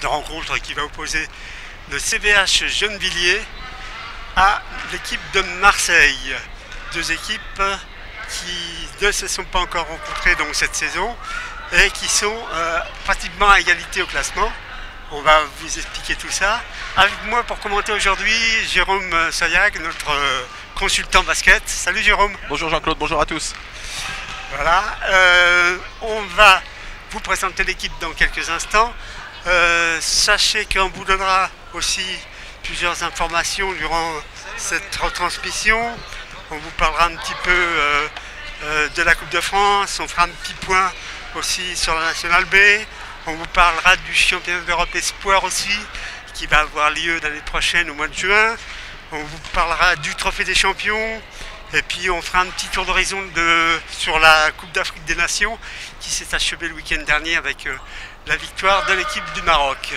de rencontre qui va opposer le CVH Gennevilliers à l'équipe de Marseille. Deux équipes qui ne se sont pas encore rencontrées donc cette saison et qui sont pratiquement à égalité au classement. On va vous expliquer tout ça. Avec moi pour commenter aujourd'hui, Jérôme Sayag, notre consultant basket. Salut Jérôme. Bonjour Jean-Claude, bonjour à tous. Voilà, on va vous présenter l'équipe dans quelques instants. Sachez qu'on vous donnera aussi plusieurs informations durant cette retransmission. On vous parlera un petit peu de la Coupe de France, on fera un petit point aussi sur la Nationale B. On vous parlera du championnat d'Europe Espoir aussi, qui va avoir lieu l'année prochaine au mois de juin. On vous parlera du Trophée des Champions. Et puis on fera un petit tour d'horizon sur la Coupe d'Afrique des Nations, qui s'est achevée le week-end dernier avec la victoire de l'équipe du Maroc.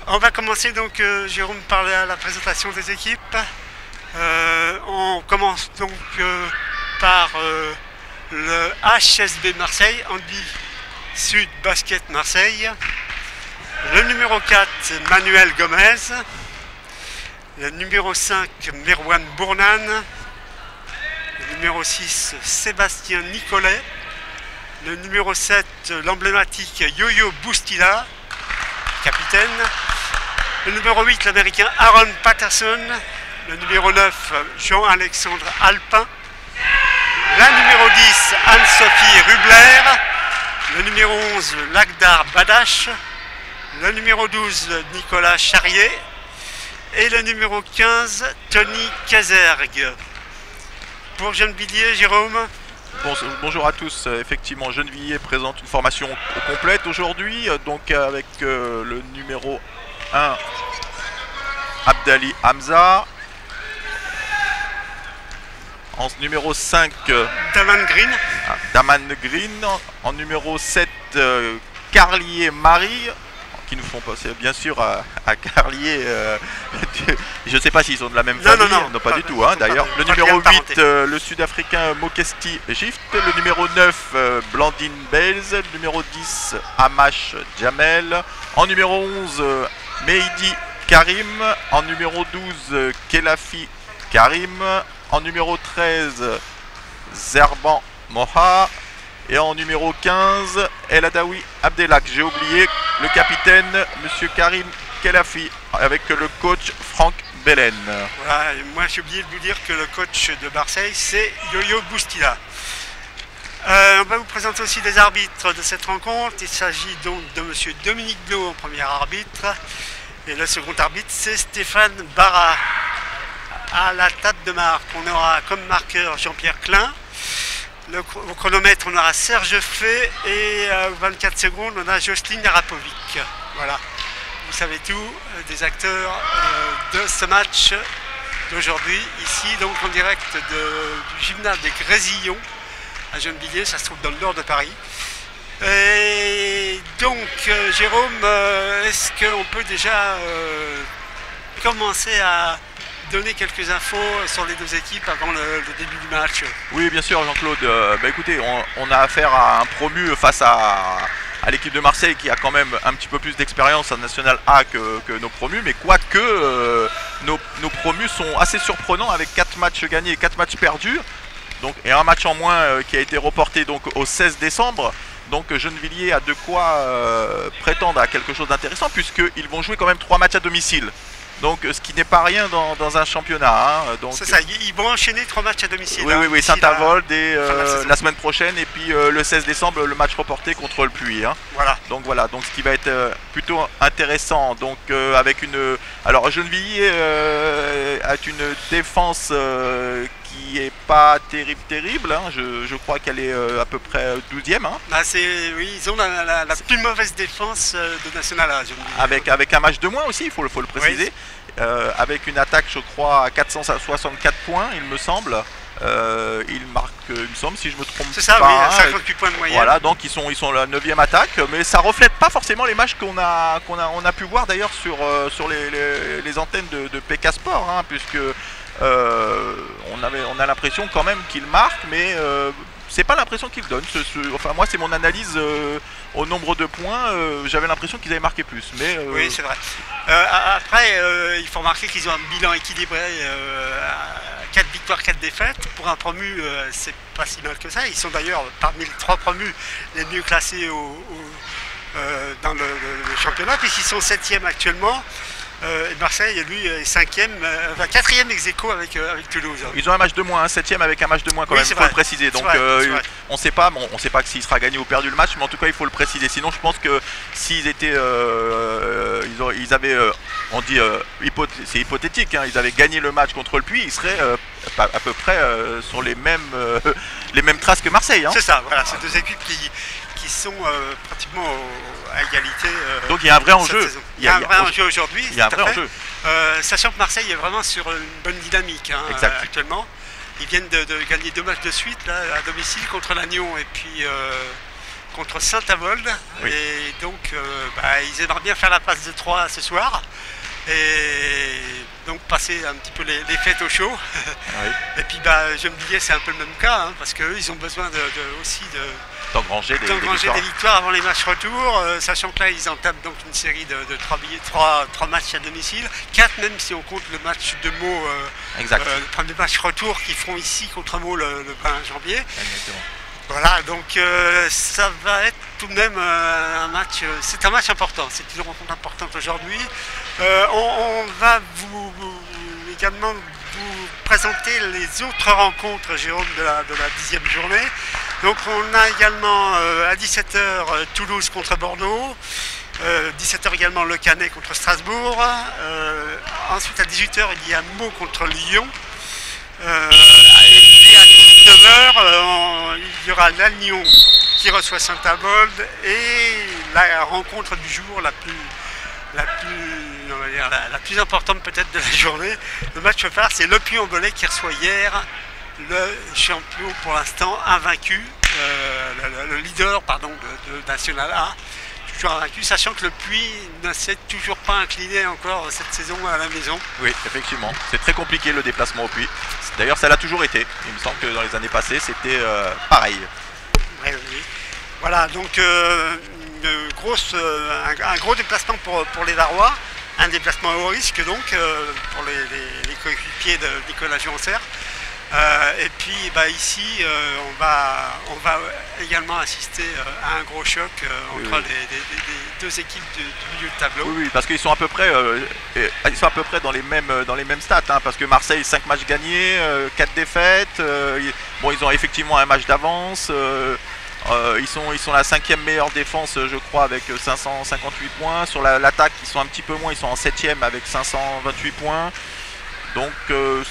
On va commencer donc, Jérôme, par la présentation des équipes. On commence donc par le HSB Marseille, Andy Sud Basket Marseille. Le numéro 4, Manuel Gomez. Le numéro 5, Merwan Bournan. Le numéro 6, Sébastien Nicolet. Le numéro 7, l'emblématique Yo-Yo Boustila, capitaine. Le numéro 8, l'américain Aaron Patterson. Le numéro 9, Jean-Alexandre Alpin. La numéro 10, Anne-Sophie Rubler. Le numéro 11, Lagdar Badache. Le numéro 12, Nicolas Charrier. Et le numéro 15, Tony Kazergue. Pour Gennevilliers, Jérôme. Bonjour à tous, effectivement Gennevilliers présente une formation complète aujourd'hui, donc avec le numéro 1, Abdali Hamza. En numéro 5, Daman Green. En numéro 7, Carlier Marie, qui nous font passer bien sûr à Carlier. Je ne sais pas s'ils sont de la même famille, non, pas du tout. Hein, d'ailleurs, le numéro 8, le sud-africain Mokesti Gift. Le numéro 9, Blandine Bales. Le numéro 10, Amash Jamel. En numéro 11, Mehdi Karim. En numéro 12, Kelafi Karim. En numéro 13, Zerban Moha. Et en numéro 15, El Adawi Abdelak. J'ai oublié le capitaine, Monsieur Karim Kelafi, avec le coach Franck Belen. Voilà, et moi j'ai oublié de vous dire que le coach de Marseille, c'est Yo-Yo Boustila. On va vous présenter aussi les arbitres de cette rencontre. Il s'agit donc de Monsieur Dominique Blo en premier arbitre. Et le second arbitre, c'est Stéphane Barra. À la table de marque, on aura comme marqueur Jean-Pierre Klein. Au chronomètre, on aura Serge Fay et à 24 secondes, on a Jocelyne Arapovic. Voilà, vous savez tout des acteurs de ce match d'aujourd'hui, ici donc en direct du gymnase des Grésillons à Gennevilliers, ça se trouve dans le nord de Paris. Et donc, Jérôme, est-ce qu'on peut déjà commencer à donner quelques infos sur les deux équipes avant le début du match? Oui, bien sûr, Jean-Claude. Écoutez, on a affaire à un promu face à l'équipe de Marseille qui a quand même un petit peu plus d'expérience en National A que nos promus, mais quoique nos promus sont assez surprenants avec 4 matchs gagnés et 4 matchs perdus, donc, et un match en moins qui a été reporté donc, au 16 décembre. Donc Gennevilliers a de quoi prétendre à quelque chose d'intéressant puisqu'ils vont jouer quand même 3 matchs à domicile. Donc ce qui n'est pas rien dans un championnat. Hein. C'est ça, ils vont enchaîner 3 matchs à domicile. Oui, oui, Saint-Avold la semaine prochaine et puis le 16 décembre le match reporté contre le Puy. Hein. Voilà. Donc ce qui va être plutôt intéressant. Donc avec une. Alors Gennevilliers a une défense qui est pas terrible. Hein. Je crois qu'elle est à peu près 12e. Hein. Bah oui, ils ont la plus mauvaise défense de National A. Avec un match de moins aussi, il faut le préciser. Oui. Avec une attaque, je crois, à 464 points, il me semble. Il marque, il me semble, si je me trompe pas. C'est ça, oui, 58 points de moyenne. Voilà, donc ils sont la 9e attaque, mais ça reflète pas forcément les matchs qu'on a pu voir d'ailleurs sur les antennes de PK Sport, hein, puisque on a l'impression quand même qu'il marque, mais c'est pas l'impression qu'ils donnent. Enfin, moi, c'est mon analyse au nombre de points. J'avais l'impression qu'ils avaient marqué plus. Mais, oui, c'est vrai. Après, il faut remarquer qu'ils ont un bilan équilibré. 4 victoires, 4 défaites. Pour un promu, c'est pas si mal que ça. Ils sont d'ailleurs parmi les 3 promus les mieux classés dans le championnat, puisqu'ils sont 7e actuellement. Marseille, lui, est 5e, 4e ex-aequo avec Toulouse. Ils ont un match de moins, un 7e avec un match de moins quand même, il faut le préciser. Donc on ne sait pas, on sait pas s'il sera gagné ou perdu le match, mais en tout cas il faut le préciser. Sinon je pense que s'ils étaient, ils avaient, on dit, c'est hypothétique, hein, ils avaient gagné le match contre le Puy, ils seraient à peu près sur les mêmes traces que Marseille. Hein. C'est ça, voilà, c'est 2 équipes qui sont pratiquement à égalité. Donc il y a un vrai enjeu. Il y a un vrai enjeu aujourd'hui. Il y a un vrai enjeu. Sachant que Marseille est vraiment sur une bonne dynamique actuellement. Ils viennent de gagner 2 matchs de suite là, à domicile contre Lannion et puis contre Saint-Avold. Oui. Et donc ils aimeraient bien faire la passe de 3 ce soir. Et donc passer un petit peu les fêtes au chaud. Oui. Et puis je me disais c'est un peu le même cas, hein, parce qu'eux ils ont besoin aussi d'engranger des victoires avant les matchs retour, sachant que là ils entament donc une série de 3 matchs à domicile, 4 même si on compte le match de Meaux, le premier match retour qu'ils feront ici contre Meaux le 20 janvier. Exactement. Voilà, donc ça va être tout de même un match, c'est un match important, c'est une rencontre importante aujourd'hui. On va également vous présenter les autres rencontres, Jérôme, de la 10e journée. Donc on a également à 17h Toulouse contre Bordeaux, 17h également Le Canet contre Strasbourg, ensuite à 18h il y a Meaux contre Lyon. Et puis à 19h, il y aura Lannion qui reçoit Saint-Avold et la rencontre du jour la plus importante peut-être de la journée. Le match phare, c'est Le Puy-en-Velay qui reçoit hier le champion pour l'instant invaincu, le leader de National A. Invaincu, sachant que le Puy ne s'est toujours pas incliné encore cette saison à la maison. Oui, effectivement, c'est très compliqué le déplacement au Puy. D'ailleurs, ça l'a toujours été. Il me semble que dans les années passées, c'était pareil. Oui. Voilà, donc un gros déplacement pour les Varois, un déplacement au risque donc pour les coéquipiers de Nicolas Juancer. Et puis ici, on va également assister à un gros choc entre les 2 équipes du milieu de tableau. Oui, parce qu'ils sont à peu près, dans les mêmes stats, hein, parce que Marseille 5 matchs gagnés, 4 défaites. Ils ont effectivement un match d'avance. Ils sont la 5e meilleure défense, je crois, avec 558 points. Sur l'attaque, ils sont un petit peu moins, ils sont en 7e avec 528 points. Donc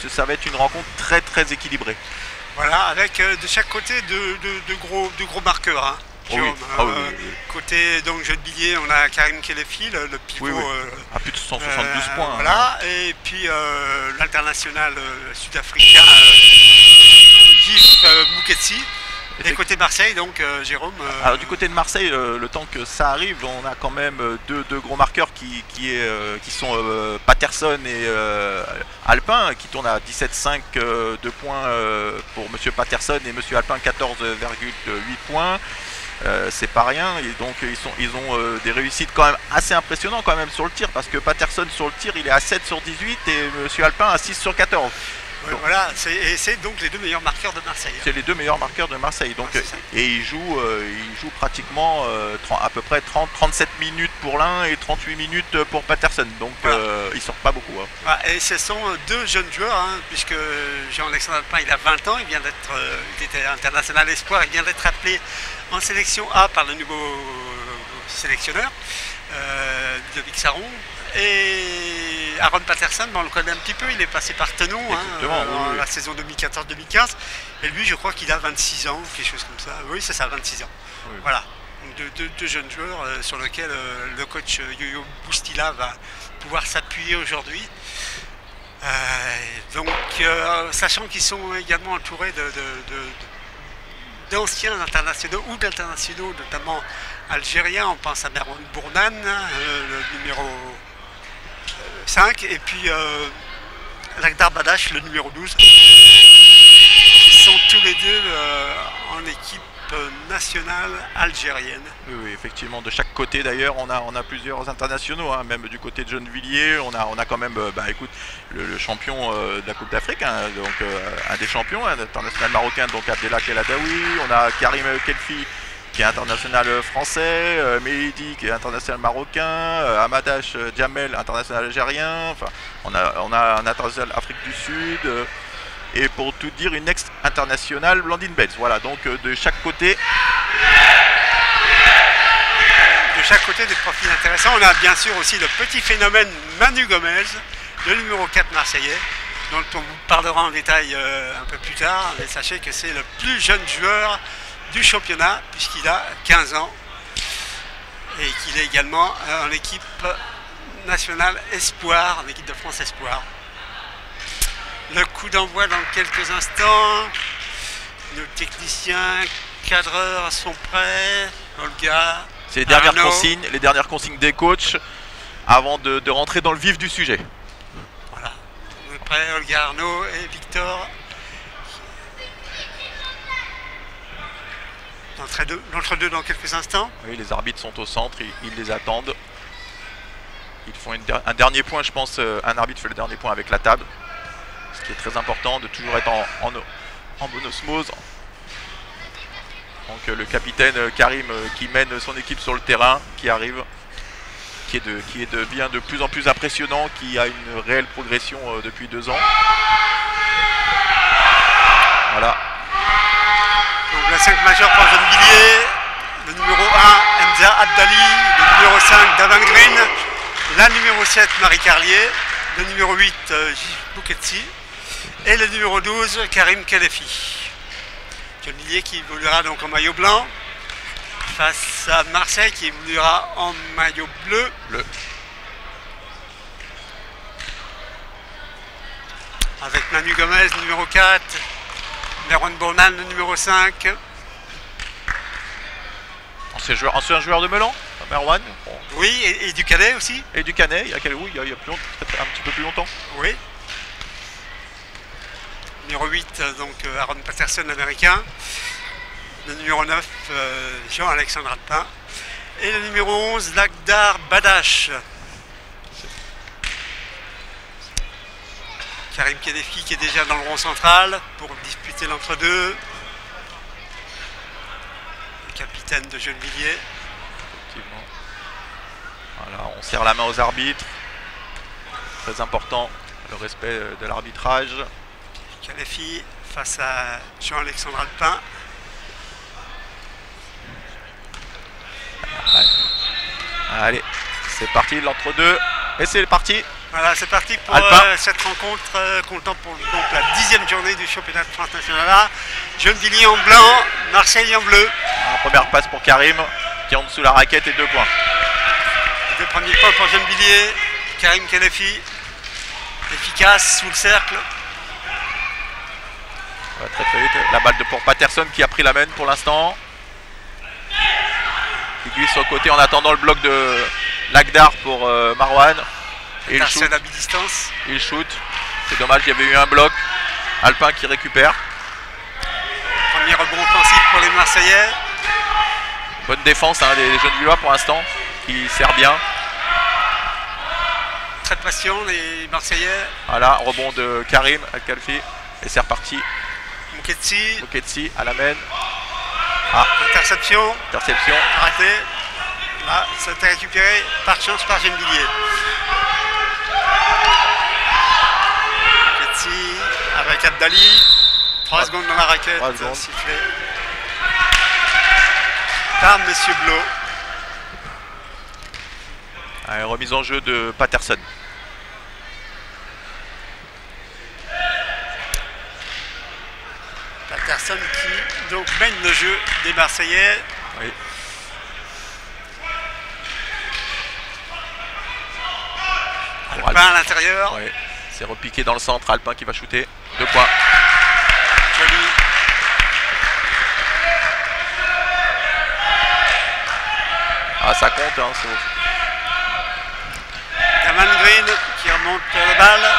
ça va être une rencontre très très équilibrée. Voilà, avec de chaque côté de gros marqueurs. Hein, Jérôme. Côté donc jeu de billets, on a Karim Kelefi, le pivot à plus de 172 points. Voilà, et puis l'international sud-africain Gif Mouketsi. Et côté Marseille, donc Jérôme. Alors du côté de Marseille, le temps que ça arrive, on a quand même deux gros marqueurs qui sont Patterson et Alpin, qui tournent à 17,5 de points pour Monsieur Patterson et Monsieur Alpin 14,8 points. C'est pas rien, et donc ils ont des réussites quand même assez impressionnantes quand même sur le tir, parce que Patterson sur le tir il est à 7 sur 18 et Monsieur Alpin à 6 sur 14. Voilà, c'est donc les 2 meilleurs marqueurs de Marseille. C'est les 2 meilleurs marqueurs de Marseille. Donc, et ils jouent pratiquement à peu près 37 minutes pour l'un et 38 minutes pour Patterson. Donc ils sortent pas beaucoup. Hein. Et ce sont 2 jeunes joueurs, hein, puisque Jean-Alexandre Alpin il a 20 ans, il était international espoir, il vient d'être appelé en sélection A par le nouveau sélectionneur, Ludovic Saron. Et Aaron Patterson, on le connaît un petit peu, il est passé par Tenon la saison 2014-2015. Et lui, je crois qu'il a 26 ans, quelque chose comme ça. Oui, c'est ça, 26 ans. Oui. Voilà, donc deux jeunes joueurs sur lesquels le coach Yo-Yo Boustila va pouvoir s'appuyer aujourd'hui. Sachant qu'ils sont également entourés d'anciens internationaux ou d'internationaux, notamment algériens. On pense à Merwan Bournan, le numéro 5, et puis Lakhdar Badash, le numéro 12. Ils sont tous tous les deux en équipe nationale algérienne. Oui, oui, effectivement, de chaque côté d'ailleurs, on a plusieurs internationaux, hein, même du côté de Gennevilliers, on a quand même, écoute, le champion de la Coupe d'Afrique, hein, donc un des champions, un international marocain, donc Abdellah Keladaoui, on a Karim Kelfi qui est international français, Mehdi qui est international marocain, Hamadash Djamel, international algérien, enfin, on a un international Afrique du Sud. Et pour tout dire, une ex-internationale Blandine Betts. Voilà, donc de chaque côté. De chaque côté des profils intéressants. On a bien sûr aussi le petit phénomène Manu Gomez, le numéro 4 marseillais, dont on vous parlera en détail un peu plus tard. Mais sachez que c'est le plus jeune joueur du championnat, puisqu'il a 15 ans. Et qu'il est également en équipe nationale Espoir, en équipe de France Espoir. Le coup d'envoi dans quelques instants. Nos techniciens, cadreurs sont prêts. Olga. C'est les dernières consignes des coachs avant de rentrer dans le vif du sujet. Voilà. On est prêts, Olga, Arnaud et Victor. L'entre-deux dans quelques instants. Oui, les arbitres sont au centre, ils les attendent. Ils font un dernier point, je pense. Un arbitre fait le dernier point avec la table. Ce qui est très important, de toujours être en bonne osmose. Donc le capitaine Karim qui mène son équipe sur le terrain, qui arrive, qui devient de plus en plus impressionnant, qui a une réelle progression depuis 2 ans. Voilà. Donc la 5 majeure pour Gennevilliers, le numéro 1 Hamza Abdali, le numéro 5 Davan Green, la numéro 7 Marie Carlier, le numéro 8 Gilles Bouketsi. Et le numéro 12, Karim Kelefi. Gennevilliers qui évoluera donc en maillot blanc face à Marseille qui évoluera en maillot bleu. Avec Manu Gomez, le numéro 4, Merwan Bournan, le numéro 5. Ancien joueur de Melan, Merwan. Bon. Oui, et du Canet aussi. Et du Canet, il y a un petit peu plus longtemps. Oui. Numéro 8, donc Aaron Patterson, l'américain. Le numéro 9, Jean-Alexandre Alpin. Et le numéro 11, Lagdar Badash. Karim Kelefi qui est déjà dans le rond central pour disputer l'entre-deux. Le capitaine de Gennevilliers. Effectivement. Voilà, on serre la main aux arbitres. Très important, le respect de l'arbitrage. Kelefi face à Jean-Alexandre Alpin. Allez, c'est parti, l'entre-deux. Et c'est parti. Voilà, c'est parti pour cette rencontre comptant pour donc, la 10e journée du championnat de France National A. Gennevilliers en blanc, Marseille en bleu. Première passe pour Karim qui entre sous la raquette et 2 points. Les 2 premiers points pour Gennevilliers. Karim Kelefi, efficace sous le cercle. Très très vite. La balle pour Patterson qui a pris la main pour l'instant. Qui glisse sur le côté en attendant le bloc de Lagdar pour Marwan. Et il shoot. À mi-distance. Il shoot. C'est dommage, il y avait eu un bloc. Alpin qui récupère. Premier rebond offensif pour les Marseillais. Bonne défense hein, des Gennevillois pour l'instant. Qui sert bien. Très de passion les Marseillais. Voilà, rebond de Karim Al-Khelfi. Et c'est reparti. Bouketsi à la main. Interception. Arrêté. Là, ça a été récupéré par chance par Gennevilliers. Bouketsi avec Abdali. 3 secondes dans la raquette. Sifflé par Monsieur Blo. Allez, remise en jeu de Patterson. Patterson qui donc mène le jeu des Marseillais. Oui. Alpin à l'intérieur. Oui. C'est repiqué dans le centre. Alpin qui va shooter. 2 points. Joli. Ah, ça compte. Hein, Davan Green qui remonte la balle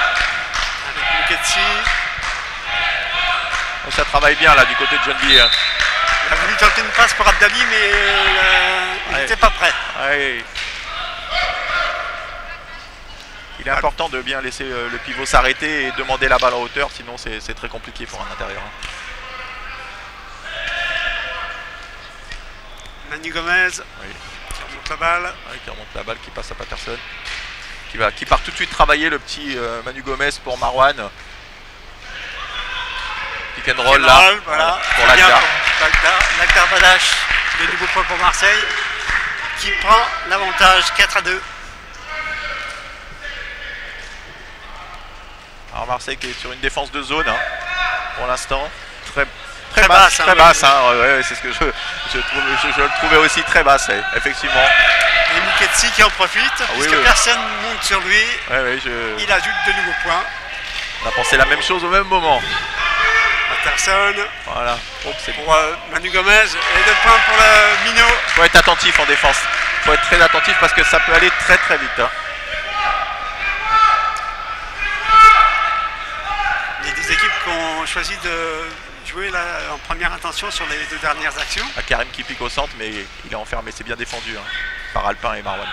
avec Bouketsi. Ça travaille bien là du côté de Gennevilliers. Il a voulu tenter une passe pour Abdali, mais il n'était pas prêt. Ouais. Il est important de bien laisser le pivot s'arrêter et demander la balle en hauteur, sinon c'est très compliqué pour un intérieur. Manu Gomez, oui, qui remonte la balle. Oui, qui remonte la balle, qui passe à Patterson. Qui part tout de suite travailler le petit Manu Gomez pour Marwan. Pick and roll là, voilà, pour Lakdar. Lakdar Badache, de nouveau point pour Marseille, qui prend l'avantage 4-2. Alors Marseille qui est sur une défense de zone pour l'instant, très basse, ouais, c'est ce que je le trouvais aussi très basse, effectivement. Et Muketsi qui en profite, puisque personne monte sur lui, il ajoute de nouveaux points. On a pensé la même chose au même moment. Patterson, voilà. pour Manu Gomez, et 2 points pour le Minot. Il faut être attentif en défense, il faut être très attentif parce que ça peut aller très très vite. Les deux équipes qui ont choisi de jouer là, en première intention sur les 2 dernières actions. Karim qui pique au centre, mais il est enfermé, c'est bien défendu par Alpin et Marwan.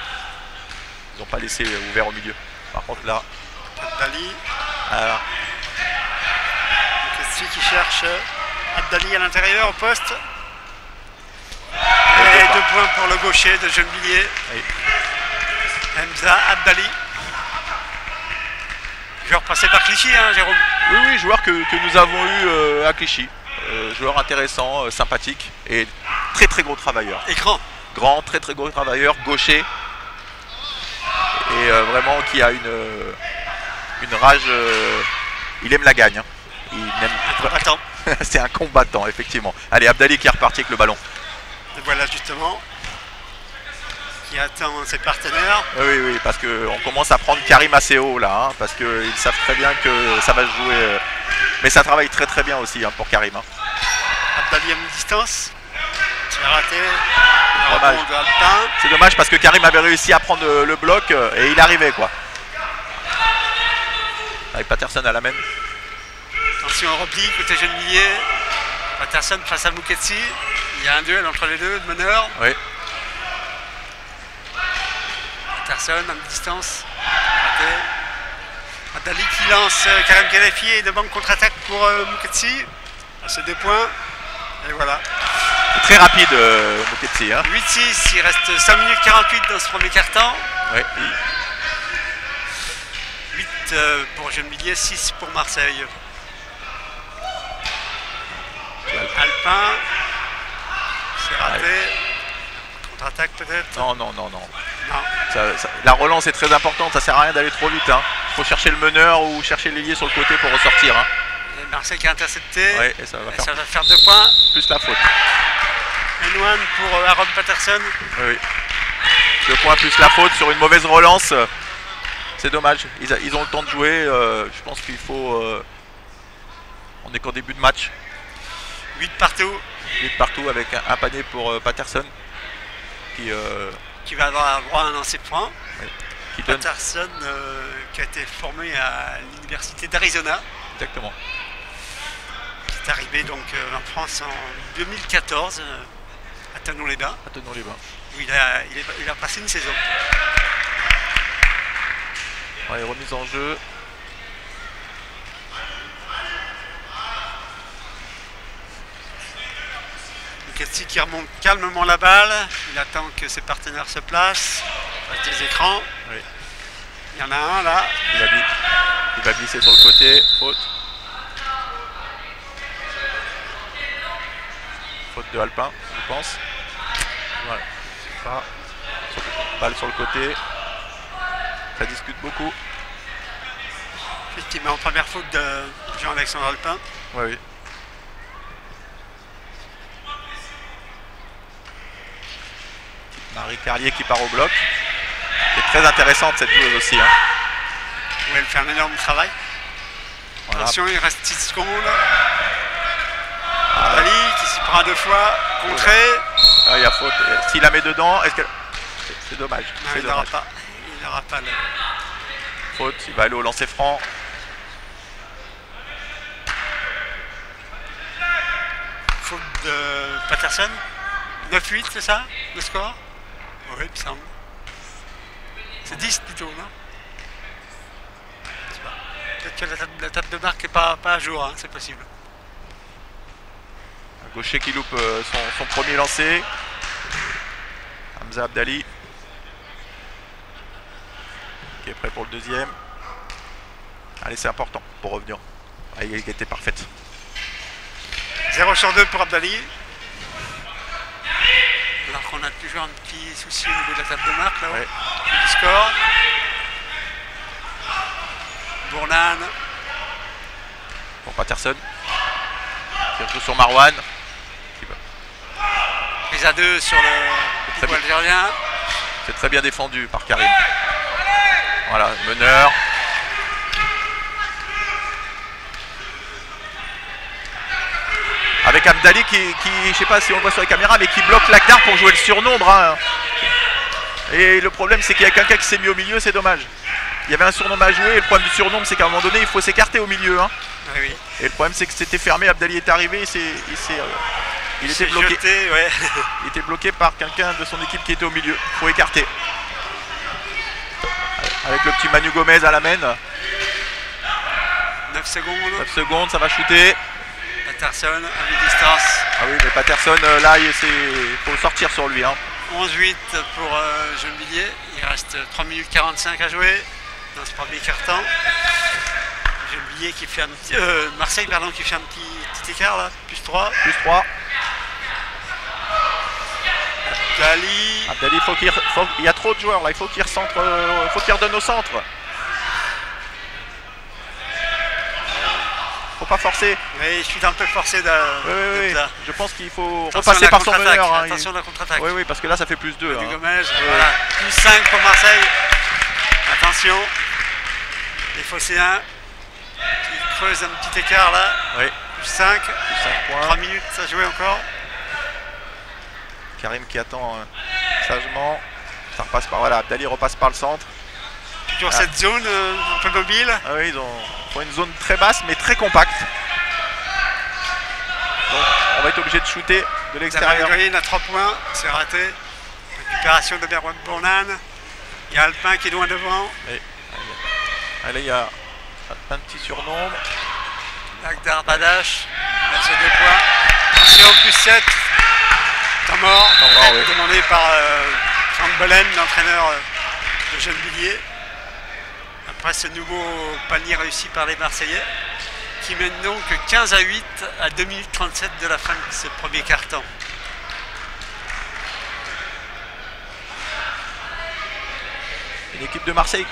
Ils n'ont pas laissé ouvert au milieu. Par contre là, Abdali. Alors. Kessi qui cherche Abdali à l'intérieur au poste. Et 2 points pour le gaucher de Gennevilliers. Oui. Hamza Abdali. Joueur passé par Clichy, Jérôme. Oui, joueur que nous avons eu à Clichy. Joueur intéressant, sympathique et très très gros travailleur. Et grand. Grand, très très gros travailleur, gaucher. Et vraiment qui a une rage. Il aime la gagne. C'est un combattant, effectivement. Allez, Abdali qui est reparti avec le ballon. Et voilà justement. Qui attend ses partenaires. Oui, parce qu'on commence à prendre Karim assez haut là, parce qu'ils savent très bien que ça va se jouer. Mais ça travaille très très bien aussi pour Karim. Abdali à mi-distance. C'est raté. C'est dommage parce que Karim avait réussi à prendre le bloc et il arrivait quoi. Avec Patterson à la main. Attention au repli côté Gennevilliers. Patterson face à Muketsi. Il y a un duel entre les deux, de meneur. Oui. Patterson à mi-distance. Abdali qui lance Karim Khelaifi et de banque contre-attaque pour Muketsi. C'est 2 points. Et voilà. Très rapide Muketsi. 8-6, il reste 5 minutes 48 dans ce premier quart-temps. Oui. 8 pour Gennevilliers, 6 pour Marseille. Alpin. C'est raté. Contre-attaque peut-être. Non. La relance est très importante, ça sert à rien d'aller trop vite. Il faut chercher le meneur ou chercher l'ailier sur le côté pour ressortir. Marseille qui a intercepté. Ouais, et ça va faire 2 points. Plus la faute. N1 pour Aaron Patterson. Oui. 2 points plus la faute sur une mauvaise relance. C'est dommage. Ils ont le temps de jouer. Je pense qu'il faut. On est qu'au début de match. 8 partout. 8 partout avec un panier pour Patterson. Qui va avoir droit à un lancer de points. Oui. Patterson qui a été formé à l'université d'Arizona. Exactement. Qui est arrivé donc en France en 2014 à Thonon-les-Bains. Où il a passé une saison. Ouais, remise en jeu. Muketsi qui remonte calmement la balle. Il attend que ses partenaires se placent. Face des écrans. Oui. Il y en a un là. Il va glisser sur le côté. Faute. Faute de Alpin, je pense. Voilà. Balle sur le côté. Ça discute beaucoup. Effectivement, en première faute de Jean-Alexandre Alpin. Oui. Marie Carlier qui part au bloc. C'est très intéressante cette joueuse aussi. Oui, elle fait un énorme travail. Voilà. Attention, il reste 6 secondes. Ali qui s'y prend 2 fois. Contré. Il y a faute. S'il la met dedans, est-ce que. C'est dommage. Non, il n'aura pas. Il n'aura pas le. Faute, il va aller au lancer franc. faute de Patterson. 9-8, c'est ça, le score? Oui, il me semble. C'est 10 plutôt, non? Peut-être que la table de marque n'est pas à jour, hein, c'est possible. Un gaucher qui loupe son premier lancé. Hamza Abdali. Qui est prêt pour le deuxième. Allez, c'est important pour revenir à égalité parfaite. 0 sur 2 pour Abdali. Alors qu'on a toujours un petit souci au niveau de la table de marque là-haut. Ouais. Du score. Bournan. Pour Patterson. Qui rejoue sur Marwan. Prise à 2 sur le pivot algérien. C'est très bien défendu par Karim. Voilà, meneur. Avec Abdali qui, je sais pas si on le voit sur les caméras, mais qui bloque Lakdar pour jouer le surnombre. Hein. Et le problème, c'est qu'il y a quelqu'un qui s'est mis au milieu, c'est dommage. Il y avait un surnombre à jouer, et le problème du surnombre, c'est qu'à un moment donné, il faut s'écarter au milieu. Hein. Oui. Et le problème, c'est que c'était fermé, Abdali est arrivé, il était bloqué. Jeté, ouais. Il était bloqué par quelqu'un de son équipe qui était au milieu. Il faut écarter. Avec le petit Manu Gomez à la main. 9 secondes. 9 secondes, ça va shooter. Patterson à mi-distance. Ah oui, mais Patterson, là, il faut sortir sur lui. Hein. 11-8 pour Gennevilliers. Il reste 3 minutes 45 à jouer dans ce premier quart-temps. Gennevilliers qui fait un petit... Marseille, pardon, qui fait un petit écart là. Plus 3. Plus 3. Abdali, il y a trop de joueurs là, il faut qu'il recentre, faut qu'il redonne au centre. Faut pas forcer. Oui, je suis un peu forcé de oui. Je pense qu'il faut attention repasser par son meneur. Hein. Attention à la contre-attaque. Oui, parce que là ça fait plus 2. Du Hein. Gomez, voilà. Plus 5 pour Marseille. Attention. Les Phocéens qui creusent un petit écart là. Oui. Plus 5. Plus 5 points. 3 minutes à jouer encore. Karim qui attend sagement. Ça repasse par voilà. Abdali repasse par le centre. Toujours cette zone un peu mobile. Ah oui, ils ont une zone très basse mais très compacte. Donc on va être obligé de shooter de l'extérieur. Green à 3 points, c'est raté. Récupération de Merwan Bournan. Il y a Alpin qui est loin devant. Et, allez, il y a un petit surnombre. Lakdar Badache, c'est 2 points. Attention, plus 7. Temps mort, oui. Demandé par Franck Belen, l'entraîneur de Gennevilliers. Après ce nouveau panier réussi par les Marseillais, qui mènent donc 15-8 à 2 minutes 37 de la fin de ce premier quart-temps. Une équipe de Marseille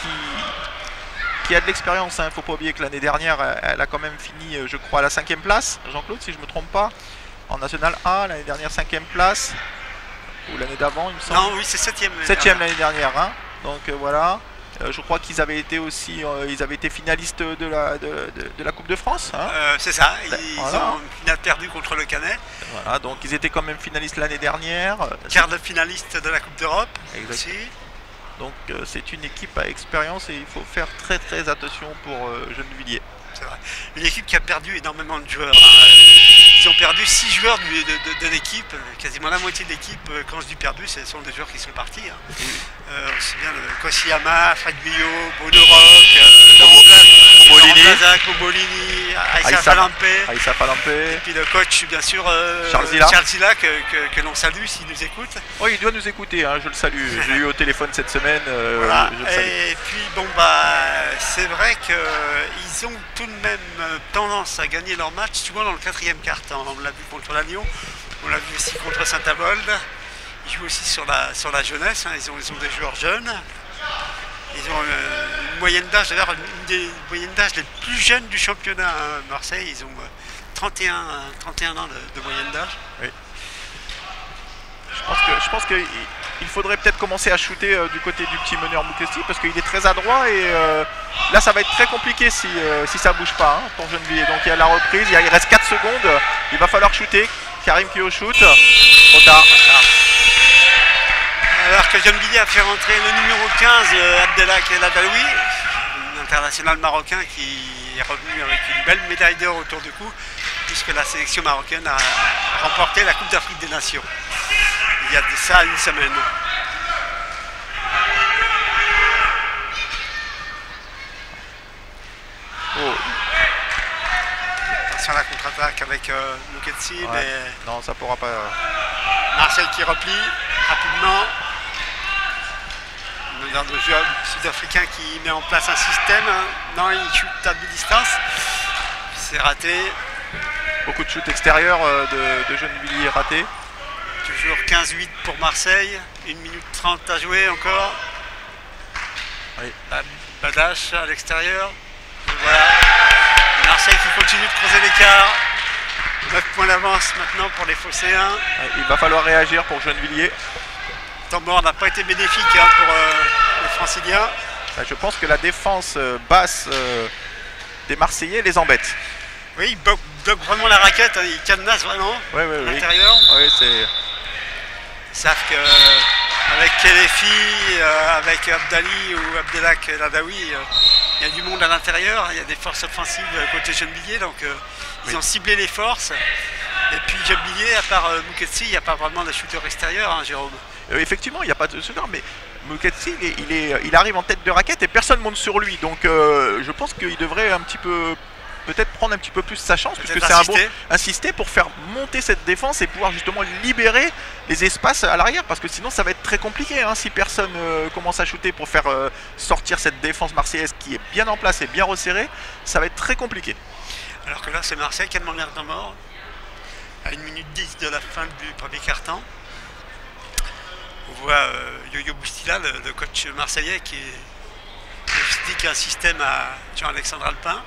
qui a de l'expérience. Il ne faut pas oublier que l'année dernière, elle a quand même fini, je crois, à la 5e place. Jean-Claude, si je ne me trompe pas. En National 1, l'année dernière 5e place. Ou l'année d'avant, il me semble. Non, oui, c'est 7e. 7e l'année dernière. Hein. Donc voilà. Je crois qu'ils avaient été aussi, ils avaient été finalistes de la Coupe de France. Hein. C'est ça, ils ont une finale perdue contre le Canet. Voilà, donc ils étaient quand même finalistes l'année dernière. Quart de finaliste de la Coupe d'Europe aussi. Donc c'est une équipe à expérience et il faut faire très très attention pour Gennevilliers. C'est vrai. Une équipe qui a perdu énormément de joueurs. Ils ont perdu 6 joueurs de l'équipe, quasiment la moitié de l'équipe. Quand je dis perdu, ce sont des joueurs qui sont partis. Hein. Aussi bien Kossiyama, Fred Guyot, Bono Rock, Mobolini, Aïssa Falampé. Et puis le coach, bien sûr, Charles Zilla, que l'on salue s'il nous écoute. Oui, il doit nous écouter, hein, je le salue. J'ai eu au téléphone cette semaine. Voilà. Et puis, bon, c'est vrai qu'ils ont tout de même tendance à gagner leur match, souvent dans le 4e quart-temps. On l'a vu contre l'Agnon, on l'a vu aussi contre Saint-Avold. Ils jouent aussi sur la jeunesse, hein. Ils ont des joueurs jeunes. Ils ont une moyenne d'âge, d'ailleurs une des moyennes d'âge les plus jeunes du championnat à Marseille. Ils ont 31 ans de moyenne d'âge. Oui. Je pense qu'il faudrait peut-être commencer à shooter du côté du petit meneur Moukesti parce qu'il est très adroit et là ça va être très compliqué si ça bouge pas hein, pour Gennevilliers. Donc il y a la reprise, il reste 4 secondes, il va falloir shooter. Karim qui est au shoot, trop tard. Alors que Gennevilliers a fait rentrer le numéro 15, Abdelak El Adaloui, international marocain qui est revenu avec une belle médaille d'or autour du cou. puisque la sélection marocaine a remporté la Coupe d'Afrique des Nations. Il y a de ça une semaine. Oh. Attention à la contre-attaque avec Mouketsi, Ouais. mais Non, ça pourra pas. Marseille qui replie rapidement. Le joueur sud-africain qui met en place un système. Non, il shoot à distance. C'est raté. Beaucoup de shoots extérieurs de Gennevilliers ratés. Toujours 15-8 pour Marseille. 1 minute 30 à jouer encore. Oui. Badache à l'extérieur. Voilà. Marseille qui continue de creuser l'écart. 9 points d'avance maintenant pour les Phocéens. Ouais, il va falloir réagir pour Gennevilliers. Le temps mort n'a pas été bénéfique pour les Franciliens. Je pense que la défense basse des Marseillais les embête. Oui, ils bloquent vraiment la raquette, ils cadenassent vraiment à l'intérieur. Oui, c'est... Ils savent qu'avec Kelefi, avec Abdali ou Abdelak Ladawi, il y a du monde à l'intérieur, il y a des forces offensives côté Gennevilliers, donc ils ont ciblé les forces. Et puis Gennevilliers, à part Mouketsi, il n'y a pas vraiment de shooter extérieur, hein, Jérôme. Effectivement, il n'y a pas de shooter, mais Mouketsi, il arrive en tête de raquette et personne ne monte sur lui. Donc je pense qu'il devrait un petit peu... peut-être prendre un petit peu plus sa chance, puisque c'est un bon insister pour faire monter cette défense et pouvoir justement libérer les espaces à l'arrière, parce que sinon ça va être très compliqué hein, si personne commence à shooter pour faire sortir cette défense marseillaise qui est bien en place et bien resserrée, ça va être très compliqué. Alors que là c'est Marseille qui a demandé un temps mort à 1 minute 10 de la fin du premier quart-temps. On voit Yo-Yo Boustila, le coach marseillais, qui explique un système à Jean-Alexandre Alpin.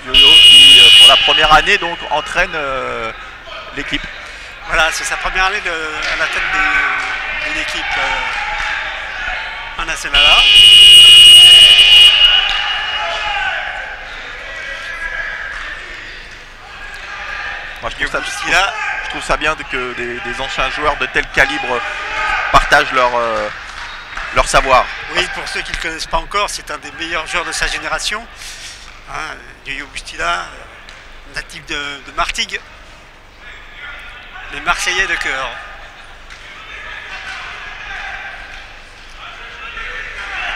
Yo-Yo qui, pour la première année, donc entraîne l'équipe. Voilà, c'est sa première année à la tête de l'équipe en National A. Moi, je trouve ça bien que des anciens joueurs de tel calibre partagent leur savoir. Oui, pour ceux qui ne le connaissent pas encore, c'est un des meilleurs joueurs de sa génération. Hein, Yo-Yo Boustila, natif de Martigues, les Marseillais de cœur.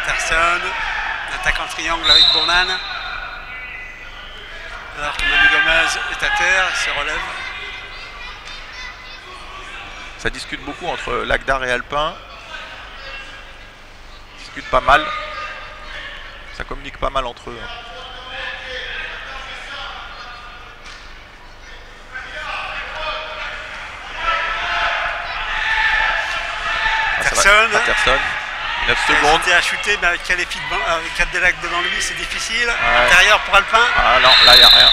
Anderson, attaque en triangle avec Bournan. Alors que Manu Gomez est à terre, il se relève. Ça discute beaucoup entre Lagdar et Alpin. Ça discute pas mal. Ça communique pas mal entre eux. Patterson. 9 secondes. Il a shooté, mais avec Kelefi avec Abdelak devant lui, c'est difficile. Ouais. Intérieur pour Alpin. Ah non, là il n'y a rien.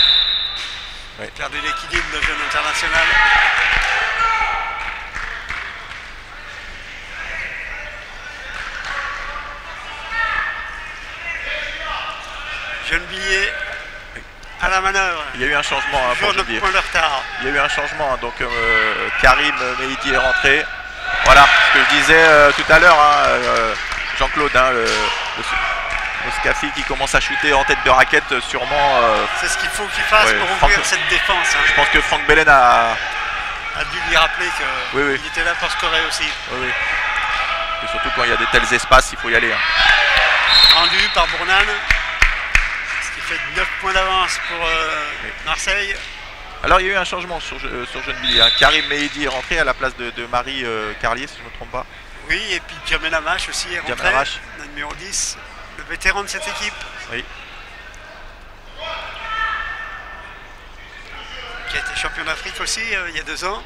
Oui. Perdu l'équilibre, le jeune international. Gennevilliers à la manœuvre. Il y a eu un changement hein, pour Gennevilliers. Point de retard. Il y a eu un changement, donc Karim Mehidi est rentré. Voilà ce que je disais tout à l'heure, hein, Jean-Claude, hein, le Moscafi qui commence à shooter en tête de raquette, sûrement. C'est ce qu'il faut qu'il fasse pour ouvrir cette défense. Hein. Je pense que Franck Belen a dû lui rappeler qu'il était là pour scorer aussi. Oui. Et surtout quand il y a de tels espaces, il faut y aller. Hein. Rendu par Bournan, ce qui fait 9 points d'avance pour Marseille. Alors il y a eu un changement sur Gennevilliers. Hein. Karim Mehidi est rentré à la place de Marie Carlier, si je ne me trompe pas. Oui, et puis Djamel Amash aussi est rentré, le numéro 10, le vétéran de cette équipe. Oui. Qui a été champion d'Afrique aussi il y a 2 ans.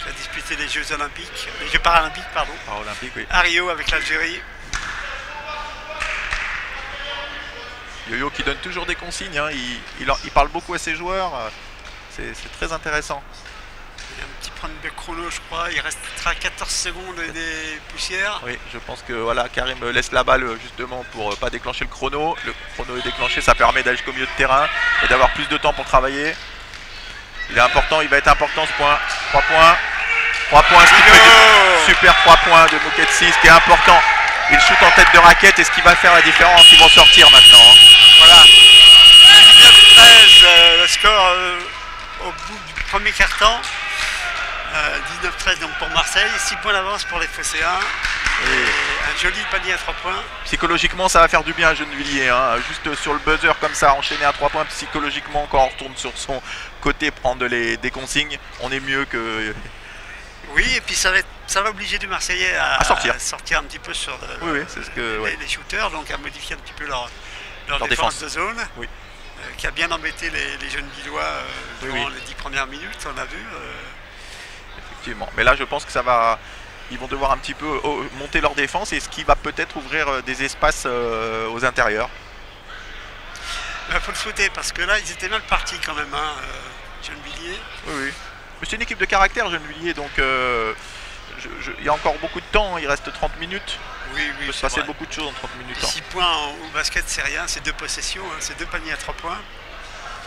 Qui a disputé les Jeux Olympiques, les Jeux Paralympiques, pardon. Paralympiques, oui. À Rio avec l'Algérie. Yo-Yo qui donne toujours des consignes, hein. Il parle beaucoup à ses joueurs. C'est très intéressant. Il y a un petit problème de chrono, je crois. Il restera 14 secondes et des poussières. Oui, je pense que voilà, Karim laisse la balle justement pour ne pas déclencher le chrono. Le chrono est déclenché, ça permet d'aller jusqu'au milieu de terrain et d'avoir plus de temps pour travailler. Il est important, il va être important ce point. 3 points. 3 points, super 3 points de Mouketsi, ce qui est important. Il shoot en tête de raquette et ce qui va faire la différence, ils vont sortir maintenant. Hein. Voilà. 19-13, le score au bout du premier quart-temps. 19-13 donc pour Marseille, 6 points d'avance pour les Phocéens. Et un joli panier à 3 points. Psychologiquement, ça va faire du bien à Gennevilliers. Hein. Juste sur le buzzer comme ça, enchaîner à 3 points. Psychologiquement, quand on retourne sur son côté, prendre des consignes, on est mieux que... Oui, et puis ça va obliger du Marseillais à sortir un petit peu sur c'est ce que, les shooters, donc à modifier un petit peu leur défense de zone, qui a bien embêté les jeunes Lillois durant les 10 premières minutes, on a vu. Effectivement, mais là je pense que ça va... Ils vont devoir un petit peu monter leur défense et ce qui va peut-être ouvrir des espaces aux intérieurs. Il faut le souhaiter parce que là ils étaient mal partis quand même, hein, Gennevilliers. Oui. Mais c'est une équipe de caractère, Gennevilliers, donc il y a encore beaucoup de temps, il reste 30 minutes. Oui, il peut se passer beaucoup de choses en 30 minutes. 6 points au basket, c'est rien, c'est 2 possessions, hein, c'est 2 paniers à 3 points.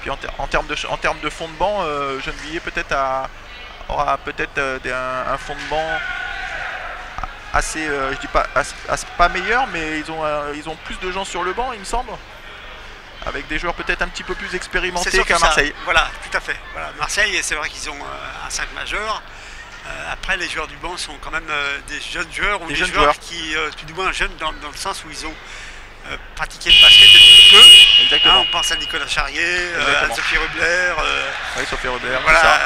Puis en termes de fond de banc, Gennevilliers peut-être aura peut-être un fond de banc assez, je dis pas meilleur, mais ils ont plus de gens sur le banc, il me semble. Avec des joueurs peut-être un petit peu plus expérimentés qu'à Marseille. Voilà, tout à fait. Voilà. Marseille, c'est vrai qu'ils ont un 5 majeur. Après, les joueurs du banc sont quand même des jeunes joueurs ou des joueurs qui, tout du moins jeunes dans le sens où ils ont pratiqué le basket depuis peu. Exactement. Hein, on pense à Nicolas Charrier, à Sophie Rubler. Oui, Sophie Rubler. Voilà,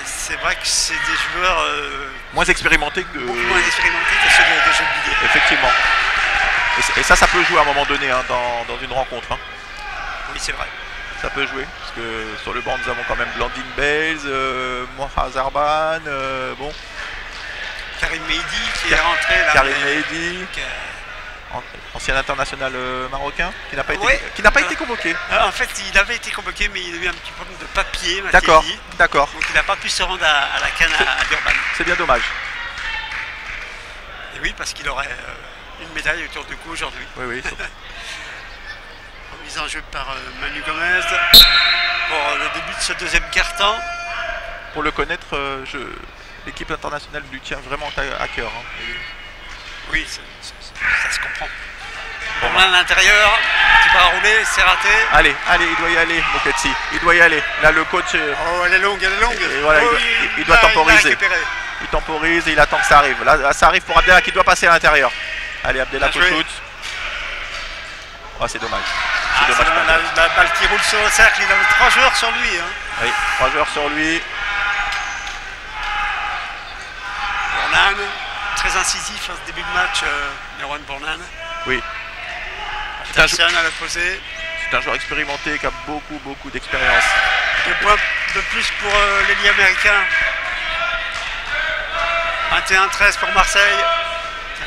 c'est vrai que c'est des joueurs moins expérimentés que beaucoup moins expérimentés que ceux de Gennevilliers. Effectivement. Et ça peut jouer à un moment donné hein, dans une rencontre. Hein. Oui, c'est vrai. Ça peut jouer, parce que sur le banc nous avons quand même Blandine Bales, Moha Zarban, bon. Karim Mehdi qui est rentré là. Karim Mehdi, ancien international marocain, qui n'a pas été convoqué. En fait, il avait été convoqué, mais il a eu un petit problème de papier. D'accord. Donc il n'a pas pu se rendre à la CAN à Durban. C'est bien dommage. Et oui, parce qu'il aurait une médaille autour du cou aujourd'hui. Oui. Mise en jeu par Manu Gomez pour le début de ce deuxième quart-temps. Pour le connaître, l'équipe internationale lui tient vraiment à cœur. Hein. Oui, ça se comprend. Bon, là à l'intérieur, qui va rouler, c'est raté. Allez, il doit y aller, Moketsi. Il doit y aller. Là, le coach. Oh, elle est longue. Et voilà, il doit temporiser. Il temporise et il attend que ça arrive. Là, ça arrive pour Abdellah qui doit passer à l'intérieur. Allez, Abdellah pour shoot. Oh, c'est dommage. La balle qui roule sur le cercle, il avait 3 joueurs sur lui. Hein. Oui, 3 joueurs sur lui. Bournan, très incisif en ce début de match, Merwan Bournan. Oui. Personne à l'opposé. C'est un joueur expérimenté qui a beaucoup d'expérience. 2 points de plus pour l'ailier américain. 21-13 pour Marseille.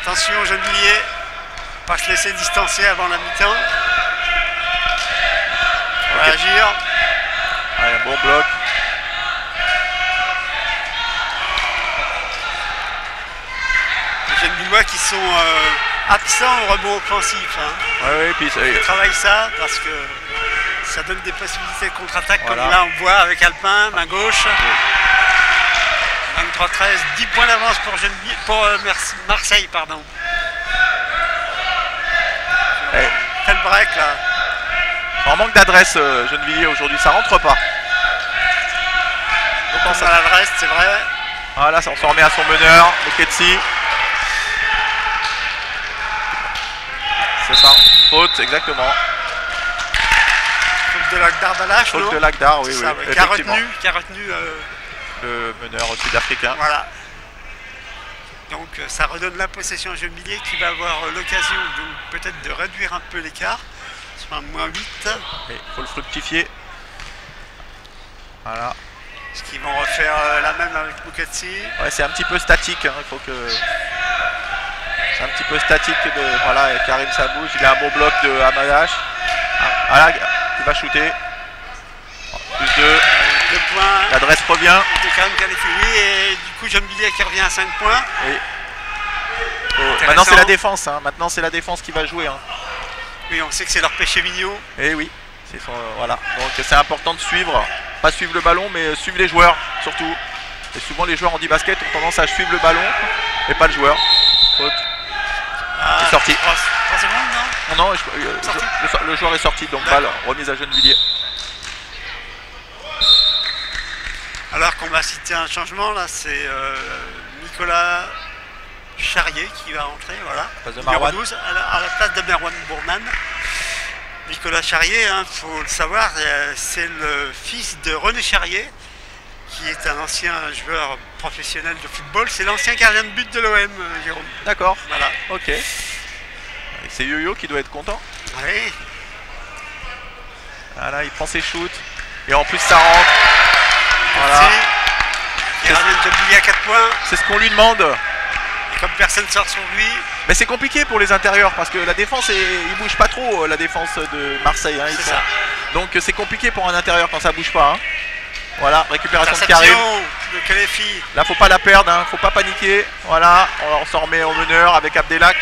Attention, Gennevilliers. Pas se laisser distancer avant la mi-temps. Réagir. Allez, un bon bloc. Les jeunes Lillois qui sont absents au rebond offensif. Hein. Oui, puis ils travaillent ça parce que ça donne des possibilités de contre-attaque comme là on voit avec Alpin, main gauche. 23-13, 10 points d'avance pour Marseille, pardon. Quel break là. En manque d'adresse, Gennevilliers aujourd'hui, ça rentre pas. On pense à l'adresse, c'est vrai. Voilà, ça on s'en remet à son meneur, Moketsi. C'est ça, faute, exactement. Faute de Lagdar Balache, faute de Lagdar, oui. Qui a retenu le meneur sud-africain. Voilà. Donc ça redonne la possession à Gennevilliers qui va avoir l'occasion peut-être de réduire un peu l'écart. Sur un moins 8. Il faut le fructifier. Voilà. Est-ce qu'ils vont refaire la même avec Moketsi? Ouais, c'est un petit peu statique. Hein. Il faut que. C'est un petit peu statique de. Voilà, Karim ça bouge. Il a un bon bloc de Hamadash. Voilà, il va shooter. Plus 2. 2 points. L'adresse revient. De Karim Khalifili et du coup Gennevilliers qui revient à 5 points. Oui. Maintenant c'est la défense. Hein. Maintenant c'est la défense qui va jouer. Hein. Oui, on sait que c'est leur péché mignon. Et oui, voilà. Donc c'est important de suivre, pas suivre le ballon, mais suivre les joueurs surtout. Et souvent les joueurs en basket ont tendance à suivre le ballon et pas le joueur. Faute. sorti. 3 secondes, non? Non, le joueur est sorti, donc balle remise à Gennevilliers. Alors qu'on va citer un changement, là, c'est Nicolas Charrier qui va rentrer, voilà. Numéro 12, à la place de Merwan Bourman. Nicolas Charrier, il faut le savoir, c'est le fils de René Charrier, qui est un ancien joueur professionnel de football. C'est l'ancien gardien de but de l'OM, Jérôme. D'accord. Voilà. Ok. C'est Yo-Yo qui doit être content. Oui. Voilà, il prend ses shoots. Et en plus, ça rentre. Voilà. Il ramène Gennevilliers à 4 points. C'est ce qu'on lui demande. Et comme personne ne sort sur lui. Mais c'est compliqué pour les intérieurs parce que la défense, il bouge pas trop, la défense de Marseille. Hein, c'est ça. Donc c'est compliqué pour un intérieur quand ça bouge pas. Hein. Voilà, récupération de Karim. De Kalefi. Là, faut pas la perdre, hein, faut pas paniquer. Voilà, on s'en remet au meneur avec Abdelak.